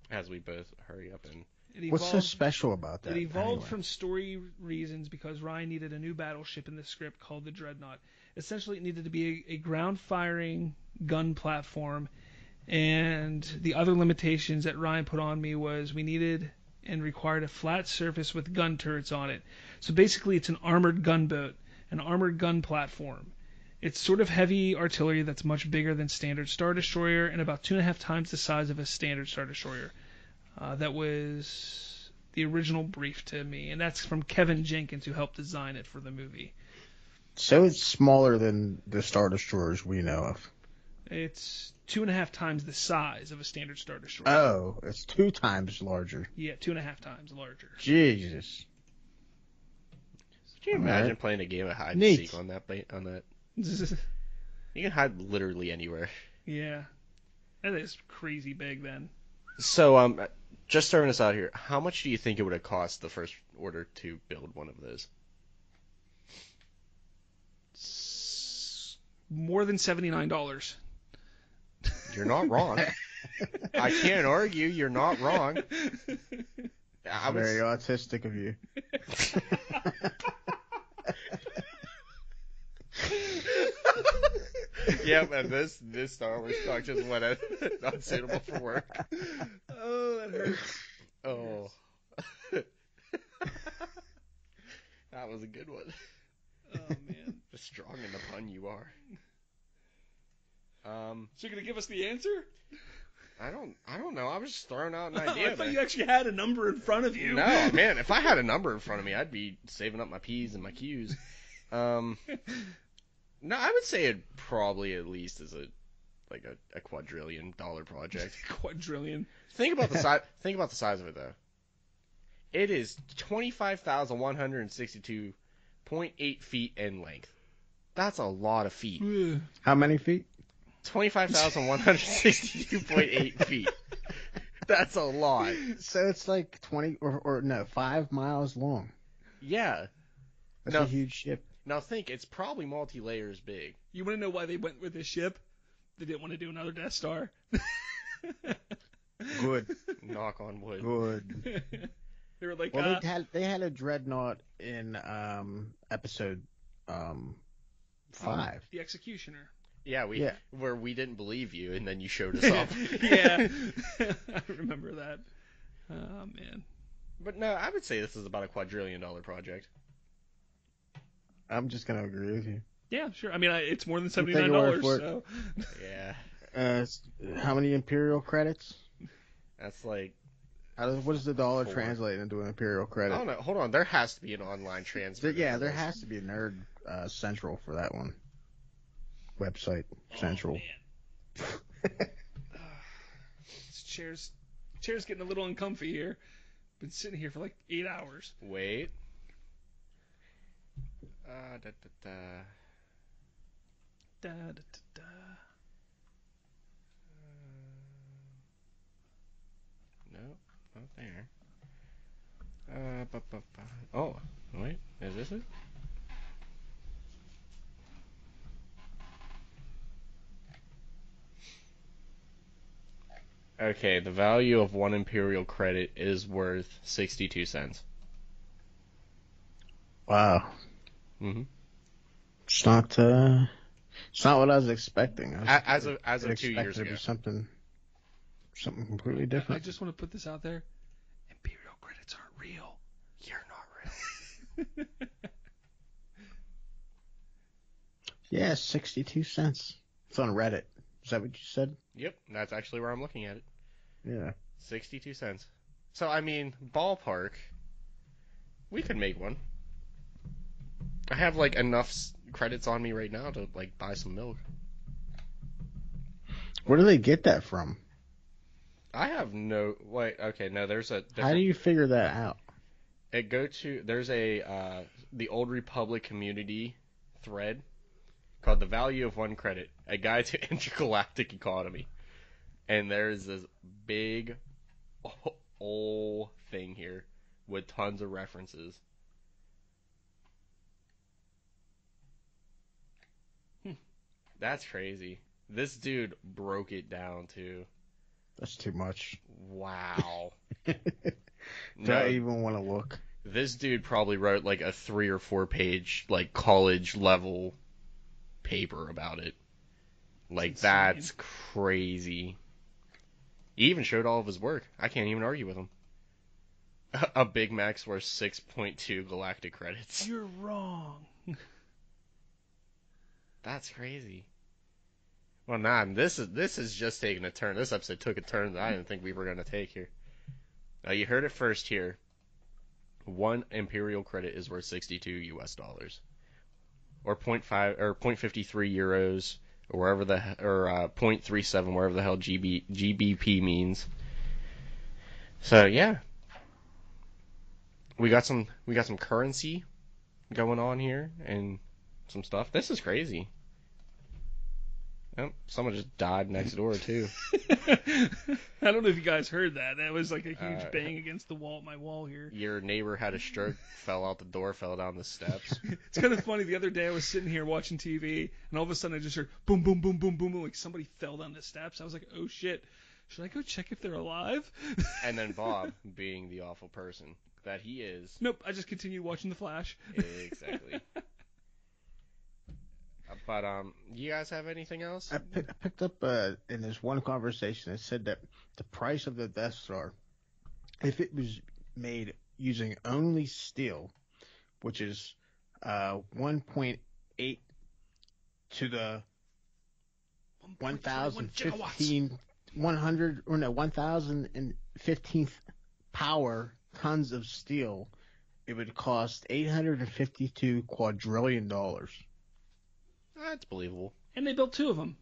As we both hurry up and. What's so special about that? It evolved anyway? from story reasons because Ryan needed a new battleship in the script called the Dreadnought. Essentially, it needed to be a ground-firing gun platform, and the other limitations that Ryan put on me was we needed and required a flat surface with gun turrets on it. So basically, it's an armored gunboat, an armored gun platform. It's sort of heavy artillery that's much bigger than standard Star Destroyer and about 2.5 times the size of a standard Star Destroyer. That was the original brief to me, and that's from Kevin Jenkins, who helped design it for the movie. So it's smaller than the Star Destroyers we know of. It's 2.5 times the size of a standard Star Destroyer. Oh, it's 2 times larger. Yeah, 2.5 times larger. Jesus. Could you imagine playing a game of hide and Neat. seek on that? You can hide literally anywhere. Yeah. That is crazy big then. So, just throwing this out here, how much do you think it would have cost the First Order to build one of those? More than $79. You're not wrong. I can't argue. You're not wrong. Very autistic of you. Yep, and this Star Wars talk just went out. Not suitable for work. Oh, that hurts. Oh. That was a good one. Oh, man. The strong in the pun you are. So you're going to give us the answer? I don't know. I was just throwing out an Oh, idea. I thought you actually had a number in front of you. No, man. If I had a number in front of me, I'd be saving up my P's and my Q's. No, I would say it probably at least is a $quadrillion project. Quadrillion. Think about the size. Think about the size of it though. It is 25,162 0.8 feet in length. That's a lot of feet. How many feet? 25,162.8 feet. That's a lot. So it's like 20 or no, 5 miles long. Yeah. That's a huge ship. Now think, it's probably multi-layers big. You want to know why they went with this ship? They didn't want to do another Death Star. Good. Knock on wood. Good. They were like, well, they had a dreadnought in episode 5. The Executioner. Yeah, where we didn't believe you, and then you showed us up. Yeah, I remember that. Oh man. But no, I would say this is about a $2 quadrillion project. I'm just gonna agree with you. Yeah, sure. I mean, it's more than $79. So. Yeah. How many Imperial credits? That's like. What does the dollar translate into an Imperial credit? I don't know. Hold on. There has to be an online transfer. There has to be a Nerd Central for that one. Website Central. This chair's getting a little uncomfy here. Been sitting here for like 8 hours. Wait. No, not there. Oh, wait. Is this it? Okay, the value of 1 Imperial credit is worth 62 cents. Wow. Mm-hmm. It's not what I was expecting. As of 2 years ago. Something completely different. I just want to put this out there. Imperial credits aren't real. You're not real. Yeah, 62 cents. It's on Reddit. Is that what you said? Yep, that's actually where I'm looking at it. Yeah. 62 cents. So, I mean, ballpark, we could make one. I have, like, enough credits on me right now to, like, buy some milk. Where do they get that from? I have no... Wait, okay, no, there's a... How do you figure that out? There's a, the Old Republic community thread called The Value of 1 Credit, a guide to intergalactic economy. And there's this big whole thing here with tons of references. That's crazy. This dude broke it down, too. That's too much. Wow. Do I even want to look? This dude probably wrote like a 3 or 4 page, like, college level paper about it. Like, that's crazy. He even showed all of his work. I can't even argue with him. A Big Mac's worth 6.2 galactic credits. You're wrong. That's crazy. Well, nah, this is just taking a turn. This episode took a turn that I didn't think we were going to take here. Now, you heard it first here. 1 Imperial credit is worth 62 US dollars. Or 0.53 euros, or wherever 0.37, wherever the hell GBP means. So, yeah. We got some currency going on here, and some stuff. This is crazy. Oh, someone just died next door, too. I don't know if you guys heard that. That was like a huge bang against the wall, my wall here. Your neighbor had a stroke, fell out the door, fell down the steps. It's kind of funny. The other day I was sitting here watching TV, and all of a sudden I just heard boom, boom, boom, boom, boom, boom, like somebody fell down the steps. I was like, oh, shit. Should I go check if they're alive? And then Bob, being the awful person that he is. Nope, I just continued watching The Flash. Exactly. But, you guys have anything else? I picked up in this one conversation, it said that the price of the Death Star, if it was made using only steel, which is 1.8 to the 1,015th power tons of steel, it would cost $852 quadrillion. That's believable. And they built 2 of them.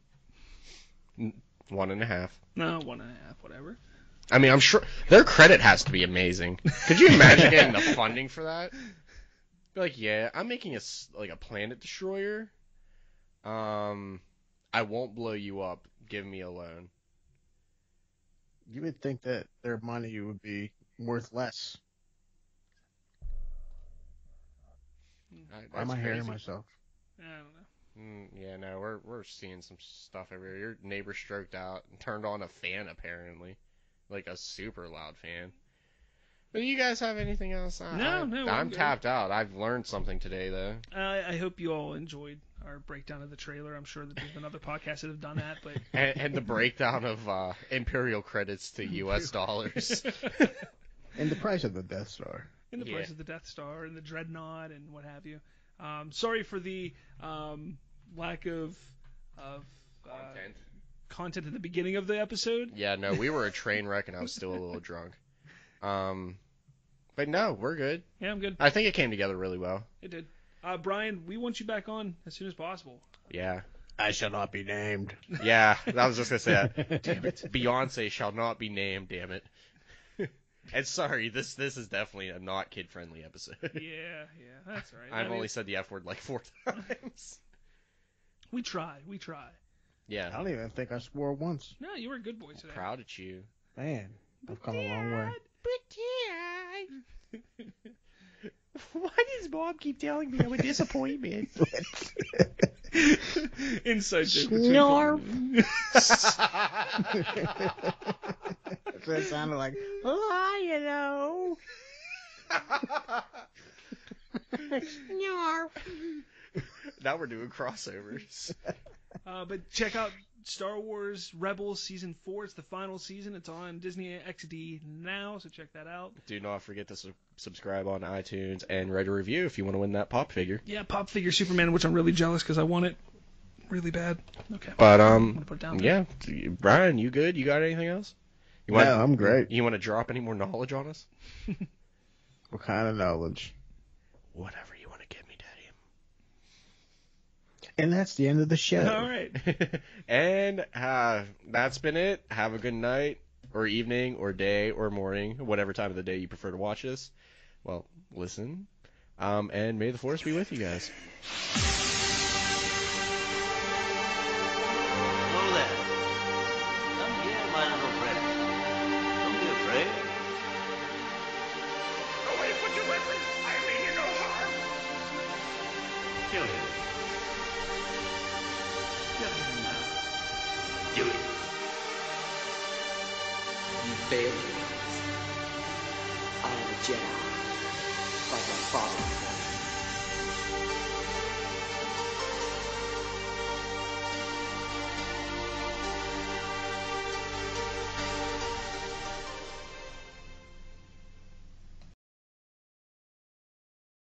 1.5. No, 1.5, whatever. I mean, I'm sure their credit has to be amazing. Could you imagine getting the funding for that? Be like, yeah, I'm making a planet destroyer. I won't blow you up. Give me a loan. You would think that their money would be worth less. Why am I hearing myself? I don't know. Yeah, no, we're seeing some stuff over here. Your neighbor stroked out and turned on a fan, apparently. Like a super loud fan. But do you guys have anything else? No, I'm tapped out. I've learned something today, though. I hope you all enjoyed our breakdown of the trailer. I'm sure that there's been other podcasts that have done that, but and the breakdown of Imperial credits to U.S. dollars. And the price of the Death Star. And the price of the Death Star and the Dreadnought and what have you. Sorry for the lack of content at the beginning of the episode. Yeah, no, we were a train wreck and I was still a little drunk. But no, we're good. Yeah, I'm good. I think it came together really well. It did. Brian, we want you back on as soon as possible. Yeah. I shall not be named. Yeah, I was just going to say that. Damn it. Beyonce shall not be named, damn it. And sorry, this is definitely a not kid-friendly episode. Yeah, that's all right. I've only said the F word like 4 times. We try. Yeah. I don't even think I swore once. No, you were a good boy today. Proud of you. Man, I've come a long way. But Dad, why does Mom keep telling me I'm a disappointment? Inside joke. Snarf. So it sounded like, you know. Snarf. Now we're doing crossovers. But check out Star Wars Rebels Season 4. It's the final season. It's on Disney XD now, so check that out. Do not forget to subscribe on iTunes and write a review if you want to win that pop figure. Yeah, pop figure Superman, which I'm really jealous because I want it really bad. Okay. But I'm gonna put it down yeah, Brian, you good? You got anything else? No, I'm great. You want to drop any more knowledge on us? What kind of knowledge? Whatever you want to give me, Daddy. And that's the end of the show. All right. And that's been it. Have a good night, or evening, or day, or morning, whatever time of the day you prefer to watch this. Well, listen. And may the Force be with you guys. Hello there. Come here, my little friend. Don't be afraid. Away with your weapon. I mean you no harm. Kill him. Kill him now. Do it. You failed me. I am a Jedi, like my father.